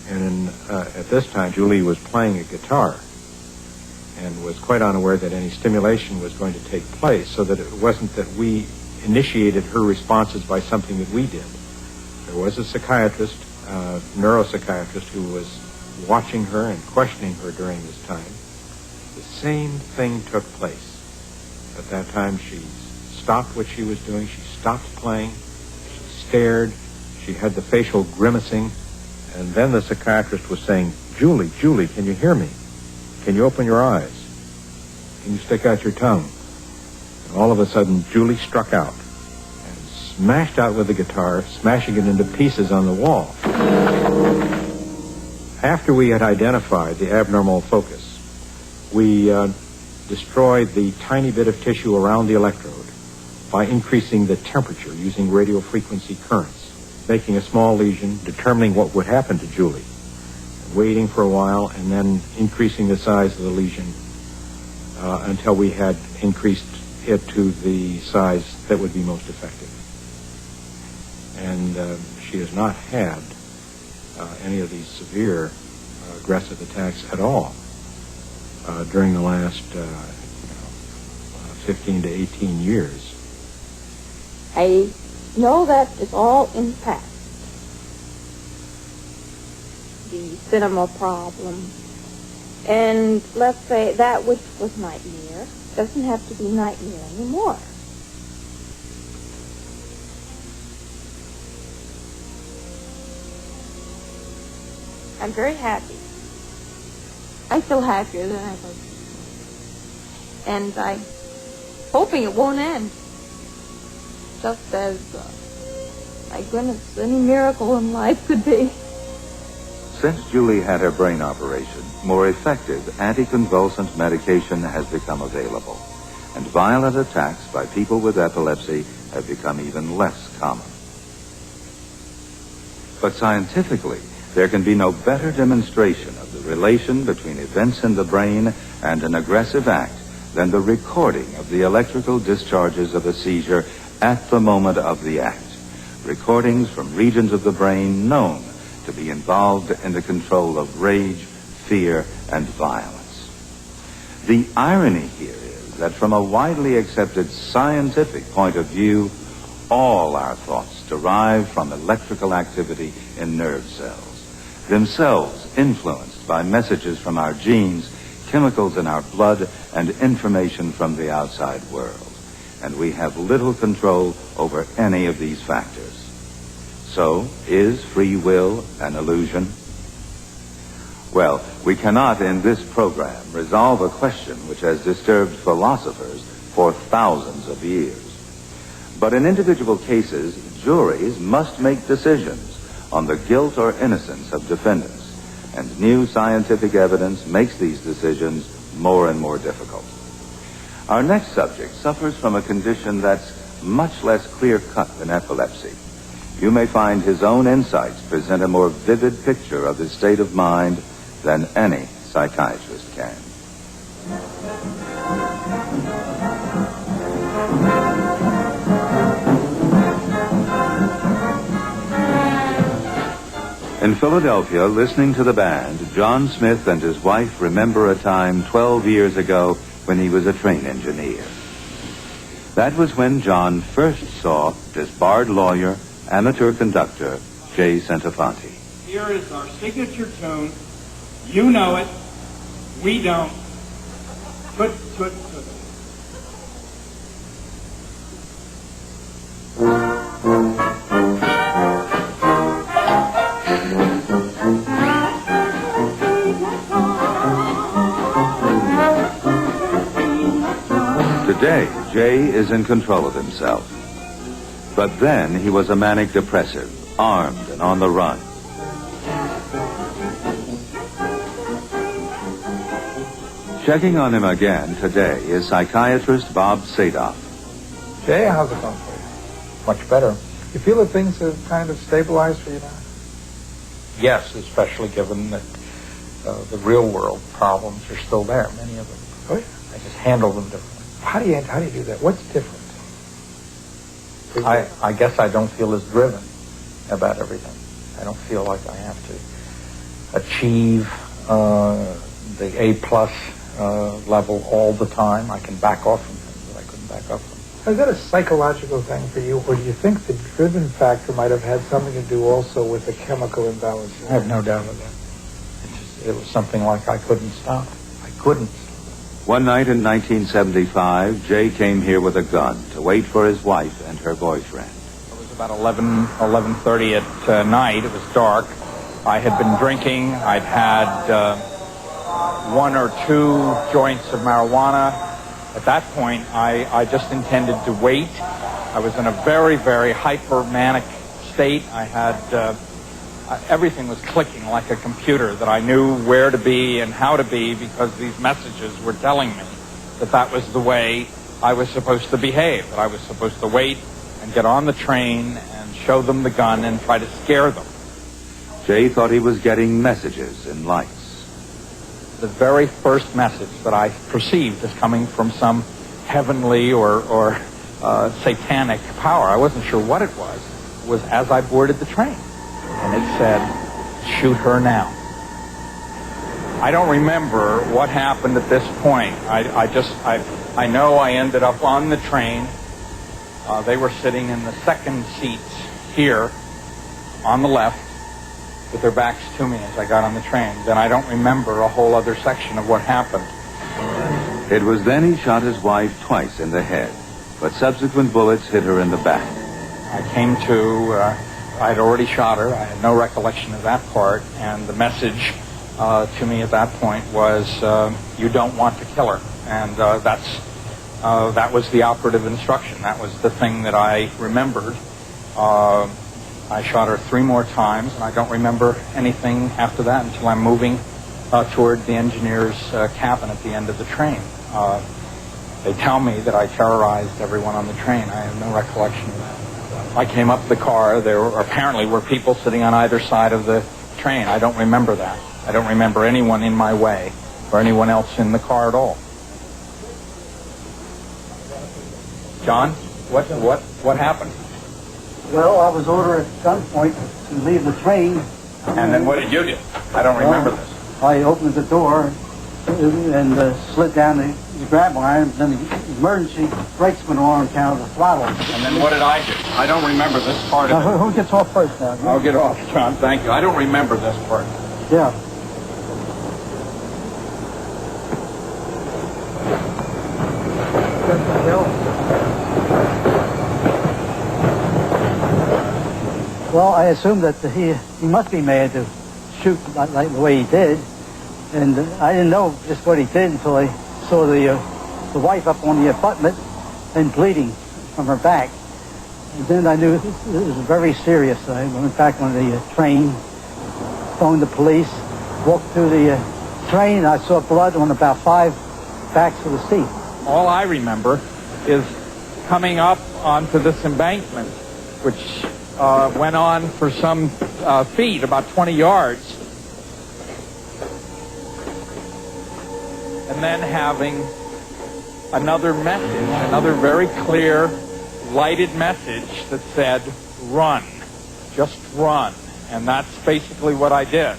And at this time, Julie was playing a guitar and was quite unaware that any stimulation was going to take place, so that it wasn't that we initiated her responses by something that we did. There was a psychiatrist, neuropsychiatrist, who was watching her and questioning her during this time. The same thing took place. At that time, she stopped what she was doing. She stopped playing. She stared. She had the facial grimacing. And then the psychiatrist was saying, Julie, can you hear me? Can you open your eyes? Can you stick out your tongue? And all of a sudden, Julie struck out and smashed out with the guitar, smashing it into pieces on the wall. After we had identified the abnormal focus, we destroyed the tiny bit of tissue around the electrode by increasing the temperature using radio frequency currents, making a small lesion, determining what would happen to Julie, waiting for a while, and then increasing the size of the lesion until we had increased it to the size that would be most effective. And she has not had any of these severe aggressive attacks at all during the last 15 to 18 years. I know that it's all in the past. The cinema problem. And let's say that which was nightmare doesn't have to be nightmare anymore. I'm very happy. I feel happier than I was. And I'm hoping it won't end. Just as, my goodness, any miracle in life could be. Since Julie had her brain operation, more effective anticonvulsant medication has become available, and violent attacks by people with epilepsy have become even less common. But scientifically, there can be no better demonstration of the relation between events in the brain and an aggressive act than the recording of the electrical discharges of a seizure at the moment of the act. Recordings from regions of the brain known to be involved in the control of rage, fear, and violence. The irony here is that from a widely accepted scientific point of view, all our thoughts derive from electrical activity in nerve cells, themselves influenced by messages from our genes, chemicals in our blood, and information from the outside world. And we have little control over any of these factors. So, is free will an illusion? Well, we cannot in this program resolve a question which has disturbed philosophers for thousands of years. But in individual cases, juries must make decisions on the guilt or innocence of defendants, and new scientific evidence makes these decisions more and more difficult. Our next subject suffers from a condition that's much less clear-cut than epilepsy. You may find his own insights present a more vivid picture of his state of mind than any psychiatrist can. In Philadelphia, listening to the band, John Smith and his wife remember a time 12 years ago when he was a train engineer. That was when John first saw disbarred lawyer, amateur conductor, Jay Centofanti. Here is our signature tune. You know it. We don't. Toot, toot, toot. Today, Jay is in control of himself. But then he was a manic depressive, armed and on the run. Checking on him again today is psychiatrist Bob Sadoff. Jay, how's it going for you? Much better. You feel that things have kind of stabilized for you now? Yes, especially given that the real world problems are still there, many of them. Oh, yeah. I just handle them differently. How do you do that? What's different? I guess I don't feel as driven about everything. I don't feel like I have to achieve the A+ level all the time. I can back off from things that I couldn't back off from. Is that a psychological thing for you, or do you think the driven factor might have had something to do also with the chemical imbalance? I have no doubt of that. It was something like I couldn't stop. I couldn't. One night in 1975, Jay came here with a gun to wait for his wife and her boyfriend. It was about 11:30 at night. It was dark. I had been drinking. I'd had one or two joints of marijuana. At that point, I just intended to wait. I was in a very, very hyper-manic state. I had everything was clicking like a computer, that I knew where to be and how to be because these messages were telling me that that was the way I was supposed to behave, that I was supposed to wait and get on the train and show them the gun and try to scare them. Jay thought he was getting messages in lights. The very first message that I perceived as coming from some heavenly or satanic power, I wasn't sure what it was as I boarded the train. And it said, "Shoot her now." I don't remember what happened at this point. I know I ended up on the train. They were sitting in the second seats here on the left with their backs to me as I got on the train. Then I don't remember a whole other section of what happened. It was then he shot his wife twice in the head, but subsequent bullets hit her in the back. I came to, I'd already shot her. I had no recollection of that part, and the message to me at that point was, you don't want to kill her. And that was the operative instruction. That was the thing that I remembered. I shot her 3 more times, and I don't remember anything after that until I'm moving toward the engineer's cabin at the end of the train. They tell me that I terrorized everyone on the train. I have no recollection of that. I came up the car. There apparently were people sitting on either side of the train. I don't remember that. I don't remember anyone in my way or anyone else in the car at all. John, what happened? Well, I was ordered at gunpoint to leave the train. And then what did you do? I don't remember this. I opened the door and slid down the grab iron. Then the emergency brakes went on account of the throttle. And then what did I do? I don't remember this part of it. Who gets off first now? I'll get off, John. Thank you. I don't remember this part. Yeah. Well, I assumed that he must be mad to shoot like the way he did, and I didn't know just what he did until I saw the wife up on the abutment and bleeding from her back. And then I knew it was very serious. I went back on the train, phoned the police, walked through the train, and I saw blood on about 5 backs of the seat. All I remember is coming up onto this embankment, which went on for some feet, about 20 yards, and then having another message, another very clear, lighted message that said, run, just run. And that's basically what I did.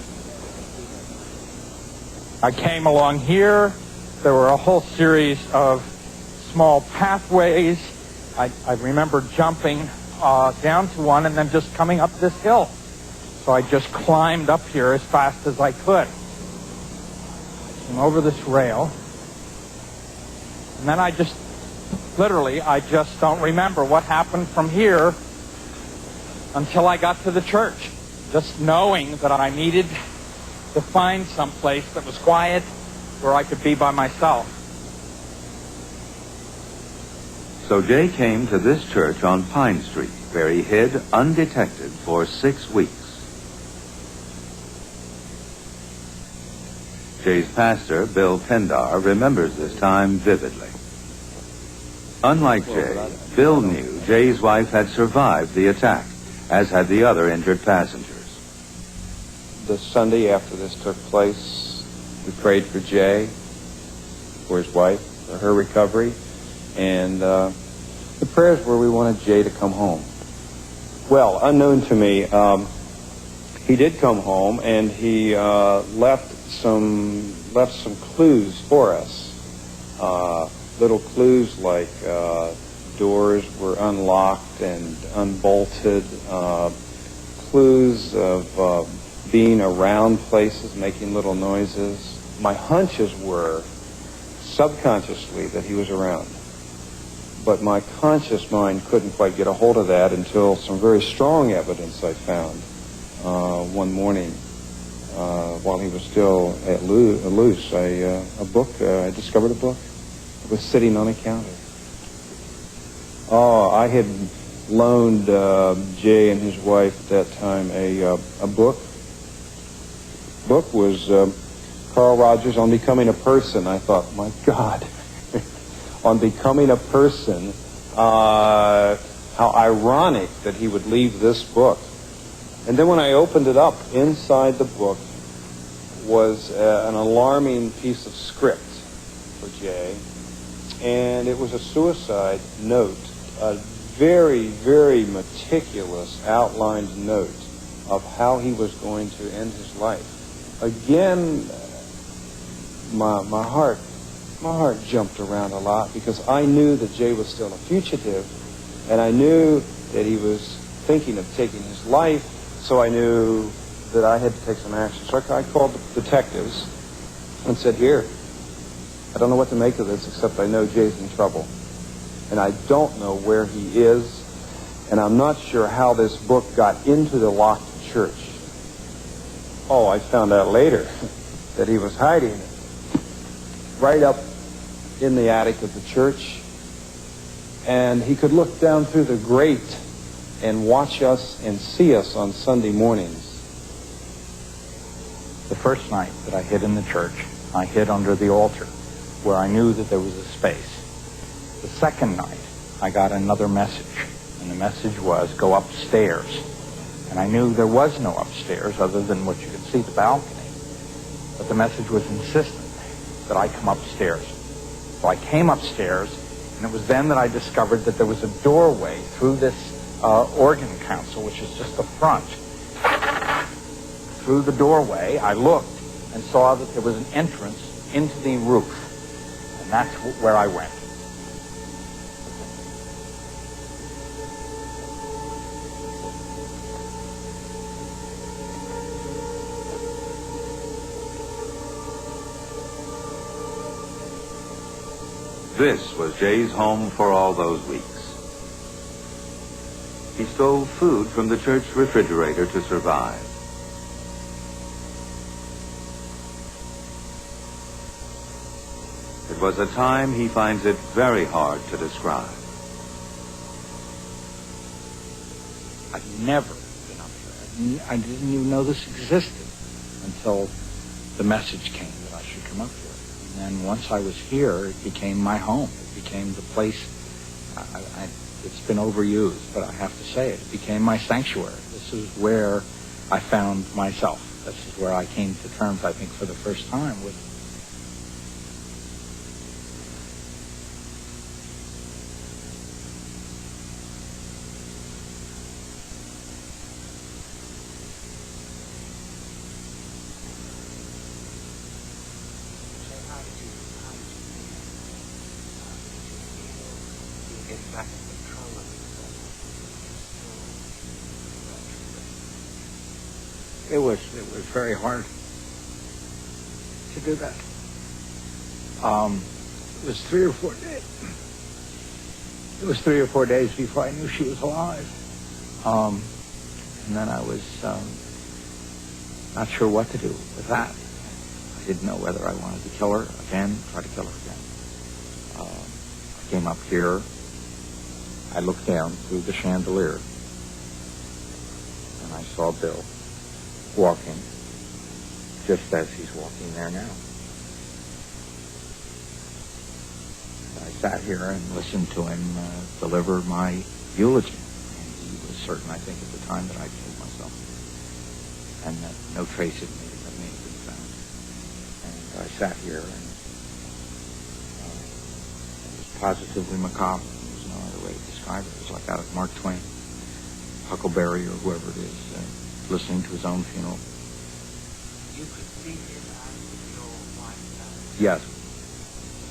I came along here. There were a whole series of small pathways. I remember jumping down to one and then just coming up this hill. So I just climbed up here as fast as I could. Came over this rail. And then I just don't remember what happened from here until I got to the church. Just knowing that I needed to find some place that was quiet where I could be by myself. So Jay came to this church on Pine Street, where he hid undetected for 6 weeks. Jay's pastor, Bill Pendar, remembers this time vividly. Unlike Jay, Bill knew Jay's wife had survived the attack, as had the other injured passengers. The Sunday after this took place, we prayed for Jay, for his wife, for her recovery, and the prayers were we wanted Jay to come home. Well, unknown to me, he did come home, and he left some clues for us. Little clues like doors were unlocked and unbolted, clues of being around places, making little noises. My hunches were subconsciously that he was around. But my conscious mind couldn't quite get a hold of that until some very strong evidence I found one morning while he was still at loose. I discovered a book. It was sitting on a counter. I had loaned Jay and his wife at that time a book. Book was Carl Rogers on Becoming a Person. I thought, my God, on Becoming a Person, how ironic that he would leave this book. And then when I opened it up, inside the book was an alarming piece of script for Jay. And it was a suicide note, a very, very meticulous outlined note of how he was going to end his life. Again, my heart jumped around a lot because I knew that Jay was still a fugitive, And I knew that he was thinking of taking his life, so I knew that I had to take some action. So I called the detectives and said, here, I don't know what to make of this, except I know Jay's in trouble. And I don't know where he is, and I'm not sure how this book got into the locked church. Oh, I found out later that he was hiding it right up in the attic of the church, and he could look down through the grate and watch us and see us on Sunday mornings. The first night that I hid in the church, I hid under the altar, where I knew that there was a space. The second night, I got another message, and the message was, go upstairs. And I knew there was no upstairs other than what you could see, the balcony. But the message was insistent that I come upstairs. So I came upstairs, and it was then that I discovered that there was a doorway through this organ console, which is just the front. Through the doorway, I looked and saw that there was an entrance into the roof. And that's where I went. This was Jay's home for all those weeks. He stole food from the church refrigerator to survive. It was a time he finds it very hard to describe. I'd never been up there. I didn't even know this existed until the message came that I should come up here. And then once I was here, it became my home. It became the place. It's been overused, but I have to say it became my sanctuary. This is where I found myself. This is where I came to terms, I think, for the first time with It was very hard to do that. It was 3 or 4 days. It was 3 or 4 days before I knew she was alive. And then I was not sure what to do with that. I didn't know whether I wanted to kill her again, try to kill her again. I came up here. I looked down through the chandelier, and I saw Bill walking, just as he's walking there now. I sat here and listened to him deliver my eulogy. And he was certain, I think, at the time that I killed myself, and that no trace of me had been found. And I sat here, and it was positively macabre. There was no other way to describe it. It was like out of Mark Twain, Huckleberry, or whoever it is, listening to his own funeral. You could see him as your wife? Yes.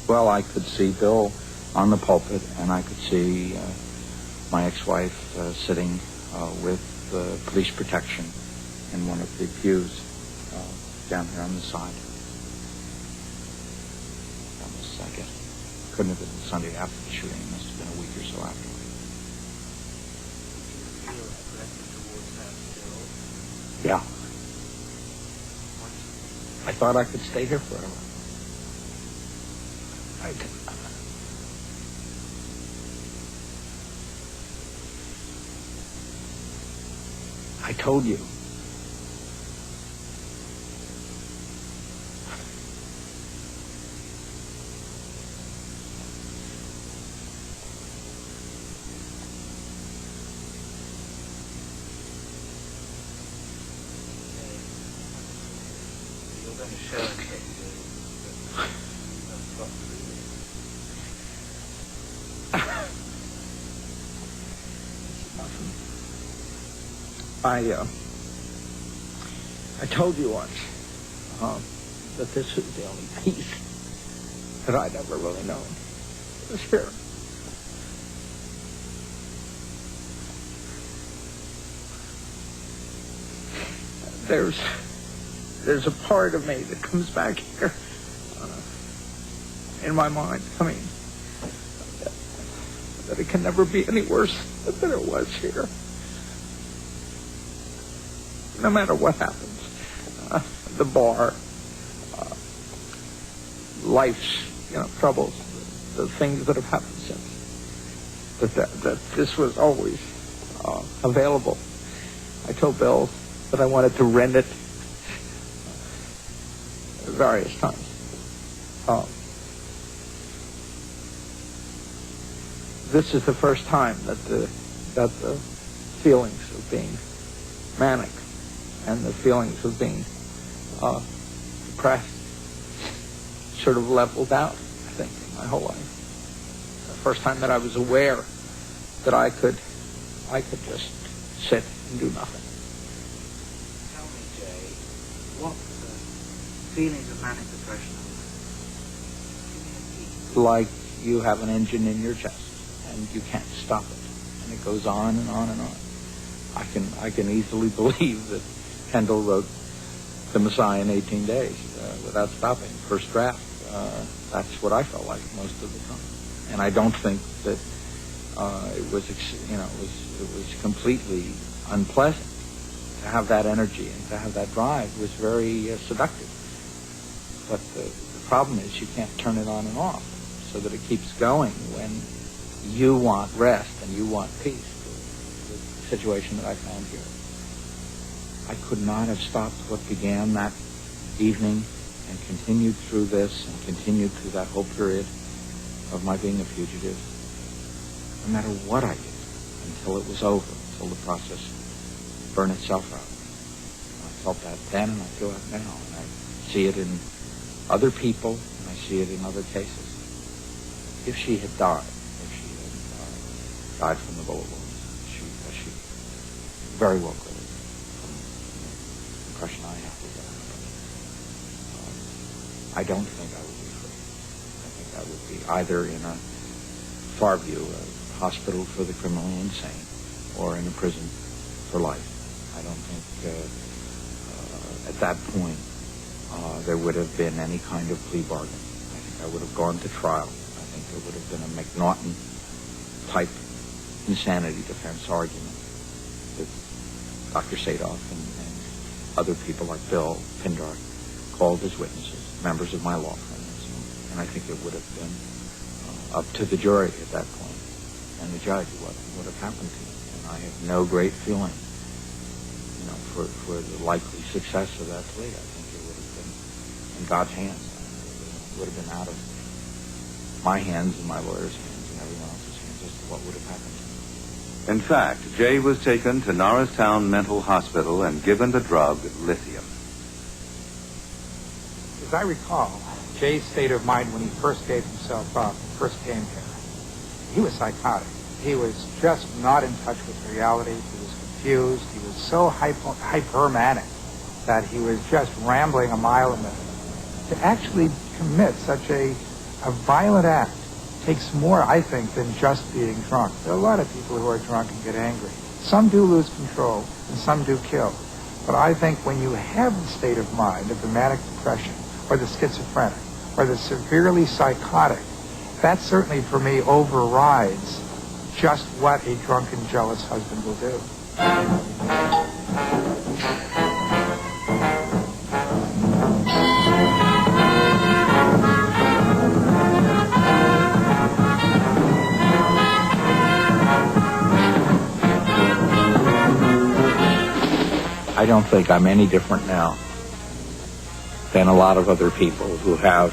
Well, I could see Bill on the pulpit, and I could see my ex-wife sitting with police protection in one of the pews down here on the side. That was, I guess, couldn't have been the Sunday after the shooting. It must have been a week or so afterwards. Yeah. I thought I could stay here forever. I told you. I told you once that this was the only peace that I'd ever really known. It was here. there's a part of me that comes back here in my mind. I mean, that it can never be any worse than it was here. No matter what happens, the bar, life's troubles, the things that have happened since, that this was always available. I told Bill that I wanted to rent it various times. This is the first time that the feelings of being manic and the feelings of being depressed sort of leveled out, I think, in my whole life. The first time that I was aware that I could just sit and do nothing. Tell me, Jay, what the feelings of manic depression are Like you have an engine in your chest and you can't stop it, and it goes on and on and on. I can easily believe that Handel wrote The Messiah in 18 days without stopping. First draft. That's what I felt like most of the time, and I don't think that it was completely unpleasant to have that energy and to have that drive. It was very seductive. But the problem is you can't turn it on and off so that it keeps going when you want rest and you want peace. The situation that I found here. I could not have stopped what began that evening and continued through this and continued through that whole period of my being a fugitive, no matter what I did, until it was over, until the process burned itself out. And I felt that then and I feel it now. And I see it in other people and I see it in other cases. If she had died, died from the bullet wounds, she very well could have, from the impression I have with that. I don't think I would be free. I think I would be either in a Farview, a hospital for the criminally insane, or in a prison for life. I don't think at that point there would have been any kind of plea bargain. I think I would have gone to trial. I think there would have been a McNaughton-type insanity defense argument that Dr. Sadoff and other people like Bill Pindar called as witnesses, members of my law firm. And I think it would have been up to the jury at that point and the judge what would have happened to him. And I have no great feeling, for the likely success of that plea. I think it would have been in God's hands. It would have been out of my hands and my lawyer's hands and everyone else's hands as to what would have happened to him. In fact, Jay was taken to Norristown Mental Hospital and given the drug lithium. As I recall, Jay's state of mind when he first gave himself up, first came here, he was psychotic. He was just not in touch with reality. He was confused. He was so hypermanic that he was just rambling a mile a minute. To actually commit such a violent act takes more, I think, than just being drunk. There are a lot of people who are drunk and get angry. Some do lose control, and some do kill. But I think when you have the state of mind of the manic depression, or the schizophrenic, or the severely psychotic, that certainly for me overrides just what a drunken, jealous husband will do. I don't think I'm any different now than a lot of other people who have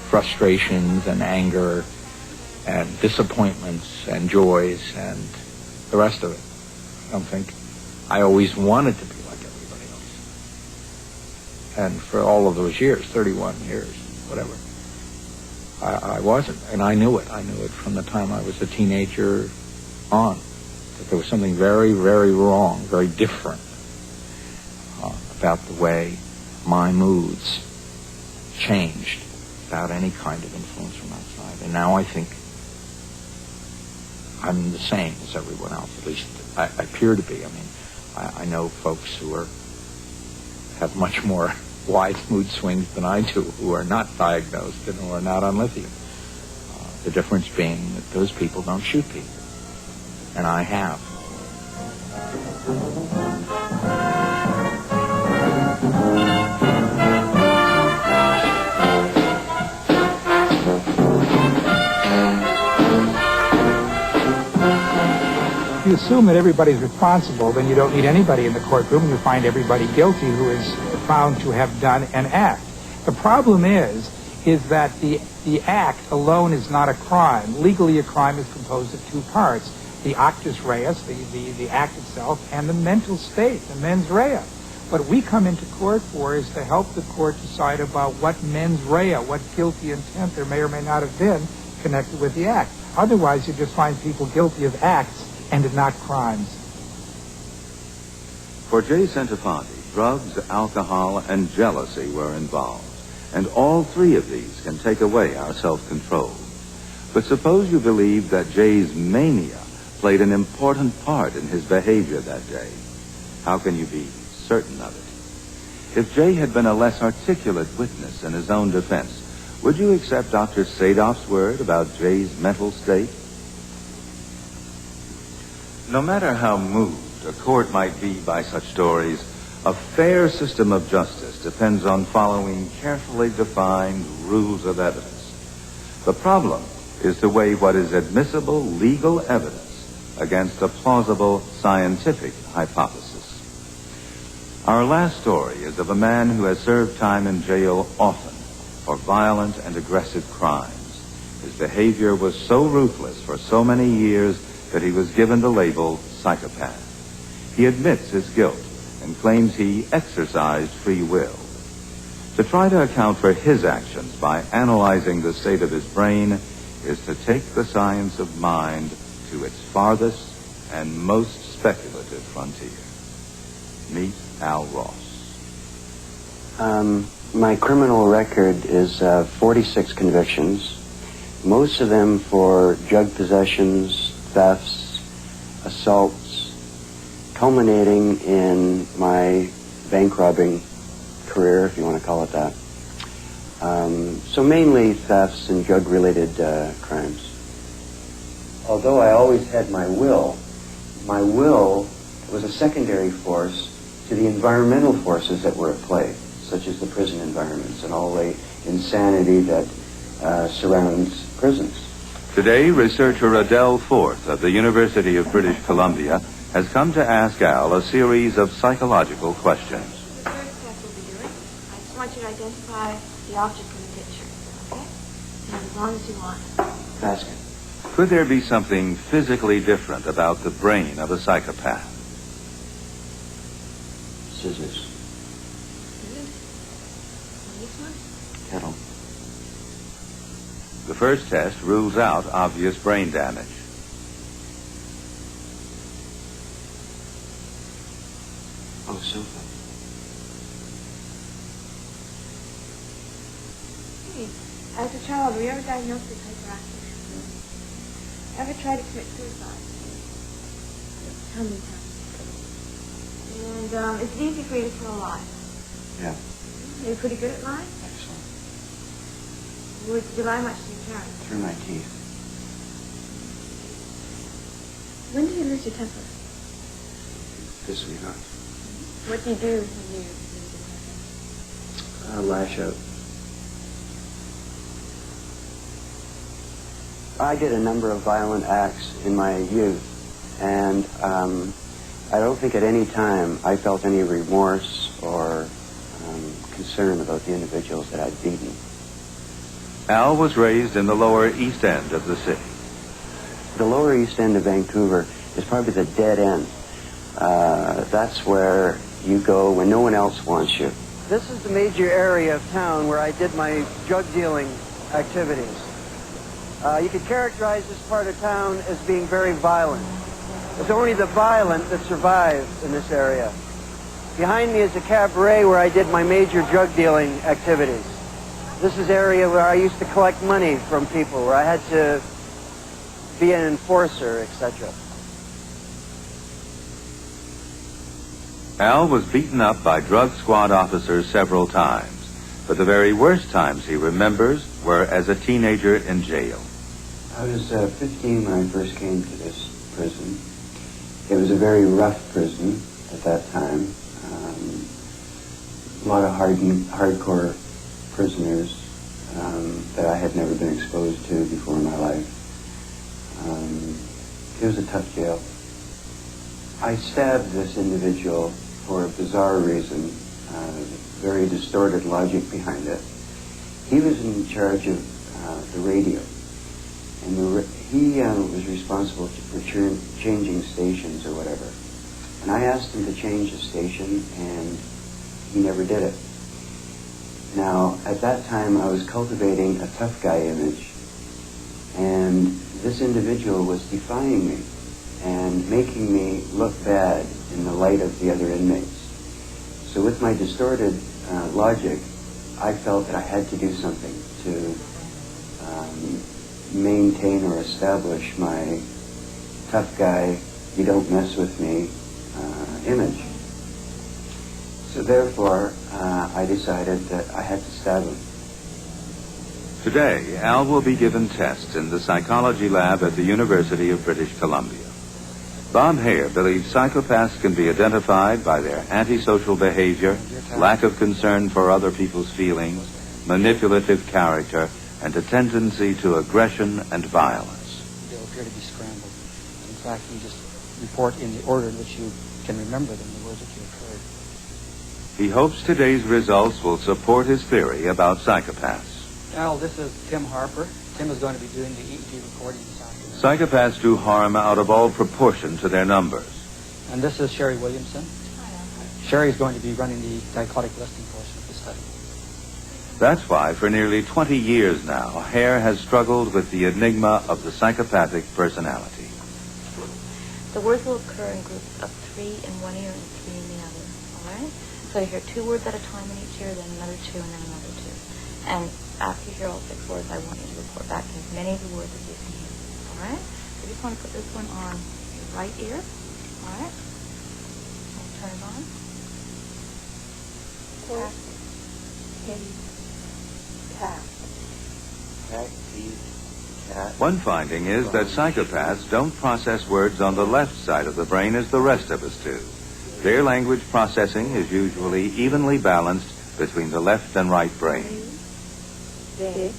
frustrations and anger and disappointments and joys and the rest of it. I don't think I always wanted to be like everybody else. And for all of those years, 31 years, whatever, I wasn't. And I knew it. I knew it from the time I was a teenager on, that there was something very, very wrong, very different about the way my moods changed without any kind of influence from outside. And now I think I'm the same as everyone else. At least I appear to be. I mean, I know folks who have much more wide mood swings than I do, who are not diagnosed and who are not on lithium. The difference being that those people don't shoot people, and I have. If you assume that everybody's responsible, then you don't need anybody in the courtroom. You find everybody guilty who is found to have done an act. The problem is that the act alone is not a crime. Legally, a crime is composed of two parts: the actus reus, the act itself, and the mental state, the mens rea. What we come into court for is to help the court decide about what mens rea, what guilty intent there may or may not have been connected with the act. Otherwise, you just find people guilty of acts and not crimes. For Jay Centofanti, drugs, alcohol, and jealousy were involved, and all three of these can take away our self-control. But suppose you believe that Jay's mania played an important part in his behavior that day. How can you be certain of it? If Jay had been a less articulate witness in his own defense, would you accept Dr. Sadov's word about Jay's mental state? No matter how moved a court might be by such stories, a fair system of justice depends on following carefully defined rules of evidence. The problem is to weigh what is admissible legal evidence against a plausible scientific hypothesis. Our last story is of a man who has served time in jail often for violent and aggressive crimes. His behavior was so ruthless for so many years that he was given the label psychopath. He admits his guilt and claims he exercised free will. To try to account for his actions by analyzing the state of his brain is to take the science of mind to its farthest and most speculative frontier. Meet Al Ross. My criminal record is 46 convictions, most of them for drug possessions, thefts, assaults, culminating in my bank robbing career, if you want to call it that. So mainly thefts and drug-related crimes. Although I always had my will was a secondary force to the environmental forces that were at play, such as the prison environments and all the insanity that surrounds prisons. Today, researcher Adele Forth of the University of British Columbia has come to ask Al a series of psychological questions. The first test we'll be doing, I just want you to identify the object in the picture, okay? And as long as you want. Ask it. Could there be something physically different about the brain of a psychopath? Scissors. This one? Kettle. The first test rules out obvious brain damage. Oh, sofa. Hey, as a child, were you ever diagnosed with hyperactive? Ever tried to commit suicide? How many times? And is it easy for you to kill alive? Yeah. You're pretty good at lying? Excellent. Did you lie much to your parents? Through my teeth. When did you lose your temper? This week on. What do you do when you lose your temper? Lash out. I did a number of violent acts in my youth, and I don't think at any time I felt any remorse or concern about the individuals that I'd beaten. Al was raised in the Lower East End of the city. The Lower East End of Vancouver is probably the dead end. That's where you go when no one else wants you. This is the major area of town where I did my drug dealing activities. You could characterize this part of town as being very violent. It's only the violent that survive in this area. Behind me is a cabaret where I did my major drug dealing activities. This is the area where I used to collect money from people, where I had to be an enforcer, etc. Al was beaten up by drug squad officers several times, but the very worst times he remembers were as a teenager in jail. I was 15 when I first came to this prison. It was a very rough prison at that time. A lot of hardcore prisoners that I had never been exposed to before in my life. It was a tough jail. I stabbed this individual for a bizarre reason, very distorted logic behind it. He was in charge of the radio, and he was responsible for changing stations or whatever. And I asked him to change the station, and he never did it. Now, at that time, I was cultivating a tough guy image, and this individual was defying me and making me look bad in the light of the other inmates. So with my distorted logic, I felt that I had to do something to maintain or establish my tough guy, you don't mess with me image. So therefore, I decided that I had to stab him. Today, Al will be given tests in the psychology lab at the University of British Columbia. Bob Hare believes psychopaths can be identified by their antisocial behavior, lack of concern for other people's feelings, manipulative character, and a tendency to aggression and violence. They'll appear to be scrambled. In fact, you just report in the order in which you can remember them, the words that you have heard. He hopes today's results will support his theory about psychopaths. Al, this is Tim Harper. Tim is going to be doing the EEG recording this afternoon. Psychopaths do harm out of all proportion to their numbers. And this is Sherry Williamson. Sherry is going to be running the dichotic listing portion of the study. That's why for nearly 20 years now, Hare has struggled with the enigma of the psychopathic personality. The words will occur in groups of 3 in one ear and 3 in the other, all right? So you hear 2 words at a time in each ear, then another 2, and then another 2. And after you hear all 6 words, I want you to report back as many of the words as you can hear, all right? So you just want to put this one on your right ear, all right? Turn it on. Tap. Tap. One finding is that psychopaths don't process words on the left side of the brain as the rest of us do. Their language processing is usually evenly balanced between the left and right brain. The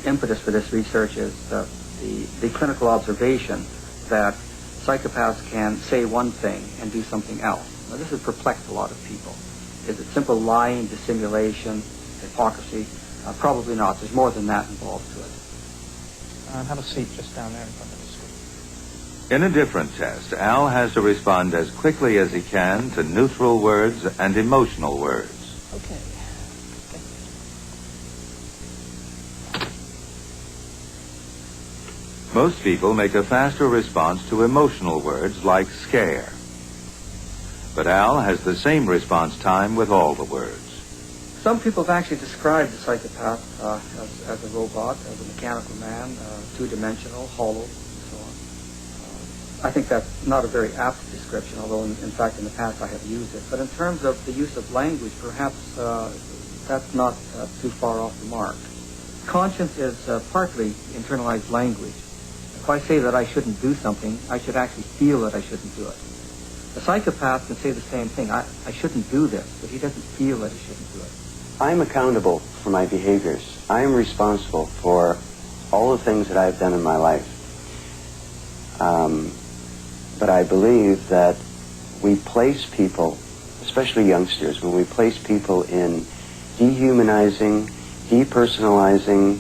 impetus for this research is the clinical observation that psychopaths can say one thing and do something else. Now, this has perplexed a lot of people. Is it simple lying, dissimulation, hypocrisy? Probably not. There's more than that involved to it. Have a seat just down there in front of the screen. In a different test, Al has to respond as quickly as he can to neutral words and emotional words. Okay. Most people make a faster response to emotional words like scare. But Al has the same response time with all the words. Some people have actually described the psychopath as a robot, as a mechanical man, two-dimensional, hollow, and so on. I think that's not a very apt description, although in fact in the past I have used it. But in terms of the use of language, perhaps that's not too far off the mark. Conscience is partly internalized language. If I say that I shouldn't do something, I should actually feel that I shouldn't do it. A psychopath can say the same thing. I shouldn't do this, but he doesn't feel that he shouldn't do it. I'm accountable for my behaviors. I am responsible for all the things that I've done in my life. But I believe that we place people, especially youngsters, when we place people in dehumanizing, depersonalizing,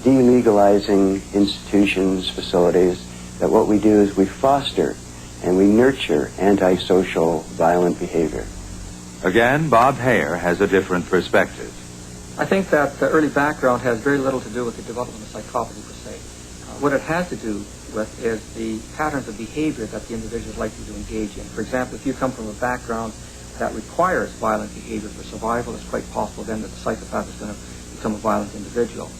delegalizing institutions, facilities, that what we do is we foster and we nurture antisocial, violent behavior. Again, Bob Hare has a different perspective. I think that the early background has very little to do with the development of psychopathy per se. What it has to do with is the patterns of behavior that the individual is likely to engage in. For example, if you come from a background that requires violent behavior for survival, it's quite possible then that the psychopath is going to become a violent individual.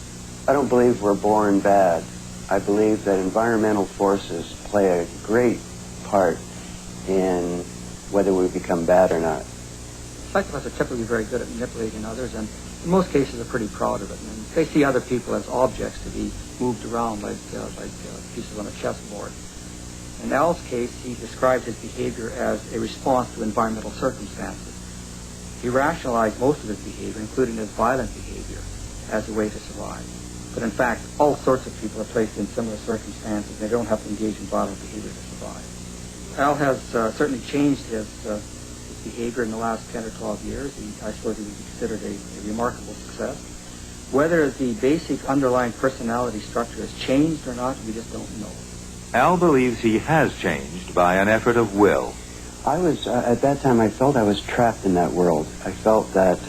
I don't believe we're born bad. I believe that environmental forces play a great part in whether we become bad or not. Psychopaths are typically very good at manipulating others, and in most cases are pretty proud of it. And they see other people as objects to be moved around like pieces on a chessboard. In Al's case, he described his behavior as a response to environmental circumstances. He rationalized most of his behavior, including his violent behavior, as a way to survive. But in fact, all sorts of people are placed in similar circumstances. They don't have to engage in violent behavior to survive. Al has certainly changed his behavior in the last 10 or 12 years. I suppose he would be considered a remarkable success. Whether the basic underlying personality structure has changed or not, we just don't know. Al believes he has changed by an effort of will. I was, at that time, I felt I was trapped in that world. I felt that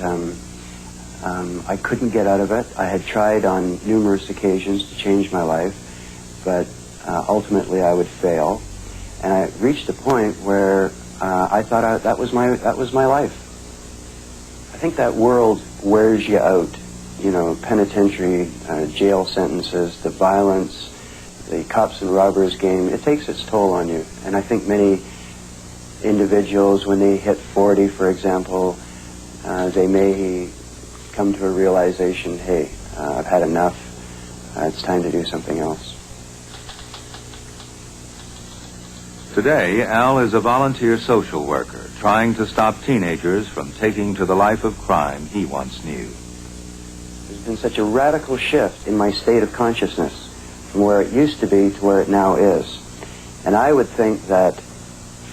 I couldn't get out of it. I had tried on numerous occasions to change my life, but ultimately I would fail. And I reached a point where I thought that was my life. I think that world wears you out. You know, penitentiary, jail sentences, the violence, the cops and robbers game, it takes its toll on you. And I think many individuals, when they hit 40, for example, they may come to a realization, hey, I've had enough. It's time to do something else. Today, Al is a volunteer social worker trying to stop teenagers from taking to the life of crime he once knew. There's been such a radical shift in my state of consciousness from where it used to be to where it now is. And I would think that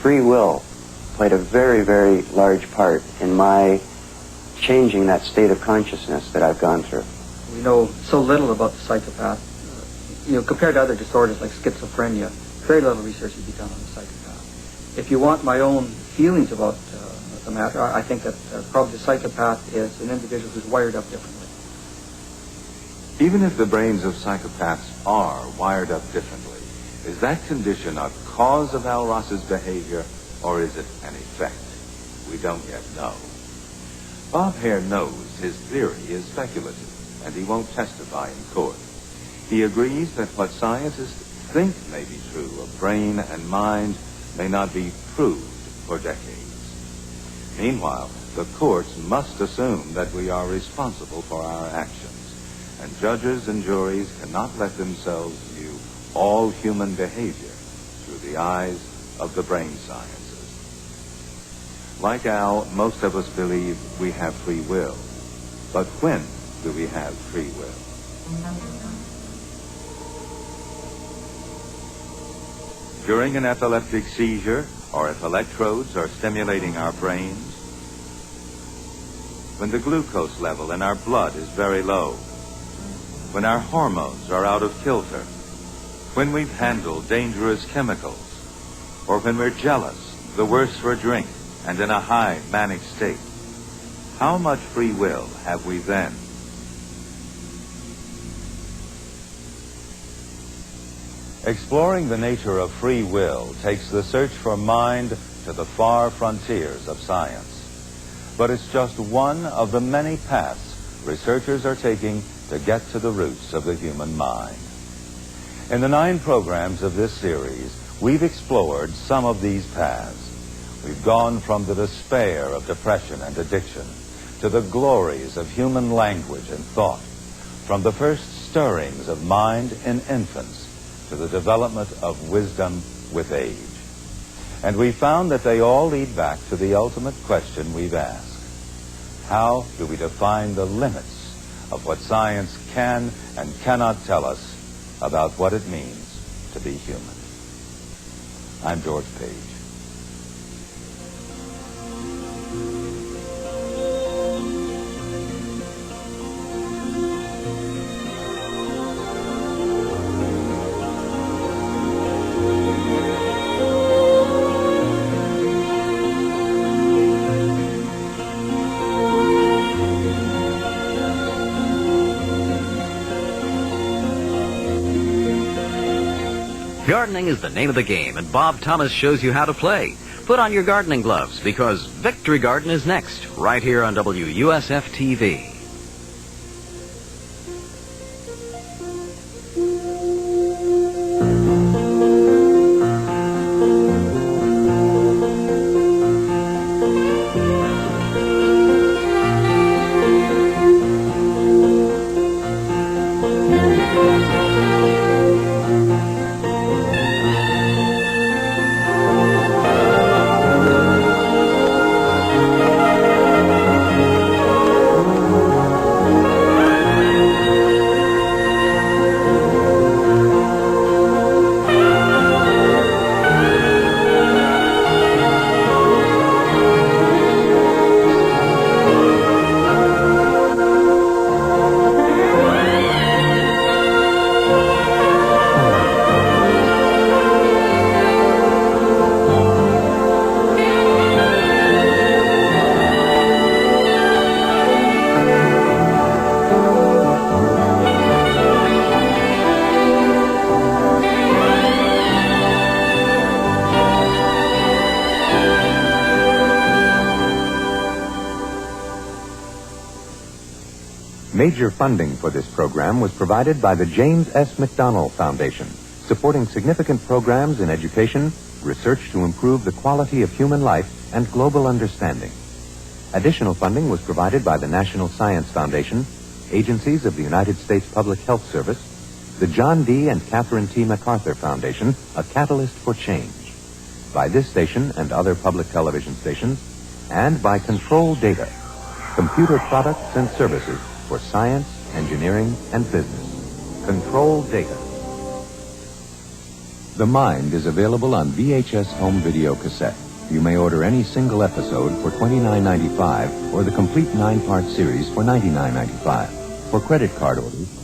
free will played a very, very large part in my changing that state of consciousness that I've gone through. We know so little about the psychopath. Compared to other disorders like schizophrenia, very little research has been done on the psychopath. If you want my own feelings about the matter, I think that probably the psychopath is an individual who's wired up differently. Even if the brains of psychopaths are wired up differently, is that condition a cause of Al Ross's behavior, or is it an effect? We don't yet know. Bob Hare knows his theory is speculative, and he won't testify in court. He agrees that what scientists think may be true of brain and mind may not be proved for decades. Meanwhile, the courts must assume that we are responsible for our actions, and judges and juries cannot let themselves view all human behavior through the eyes of the brain sciences. Like Al, most of us believe we have free will. But when do we have free will? During an epileptic seizure, or if electrodes are stimulating our brains, when the glucose level in our blood is very low, when our hormones are out of kilter, when we've handled dangerous chemicals, or when we're jealous, the worse for drink, and in a high manic state. How much free will have we then? Exploring the nature of free will takes the search for mind to the far frontiers of science. But it's just one of the many paths researchers are taking to get to the roots of the human mind. In the 9 programs of this series, we've explored some of these paths. We've gone from the despair of depression and addiction to the glories of human language and thought, from the first stirrings of mind in infants to the development of wisdom with age. And we found that they all lead back to the ultimate question we've asked. How do we define the limits of what science can and cannot tell us about what it means to be human? I'm George Page. Gardening is the name of the game, and Bob Thomas shows you how to play. Put on your gardening gloves, because Victory Garden is next, right here on WUSF-TV. Major funding for this program was provided by the James S. McDonnell Foundation, supporting significant programs in education, research to improve the quality of human life, and global understanding. Additional funding was provided by the National Science Foundation, agencies of the United States Public Health Service, the John D. and Catherine T. MacArthur Foundation, a catalyst for change, by this station and other public television stations, and by Control Data, computer products and services for science, engineering, and business. Control Data. The Mind is available on VHS home video cassette. You may order any single episode for $29.95 or the complete 9-part series for $99.95. For credit card orders,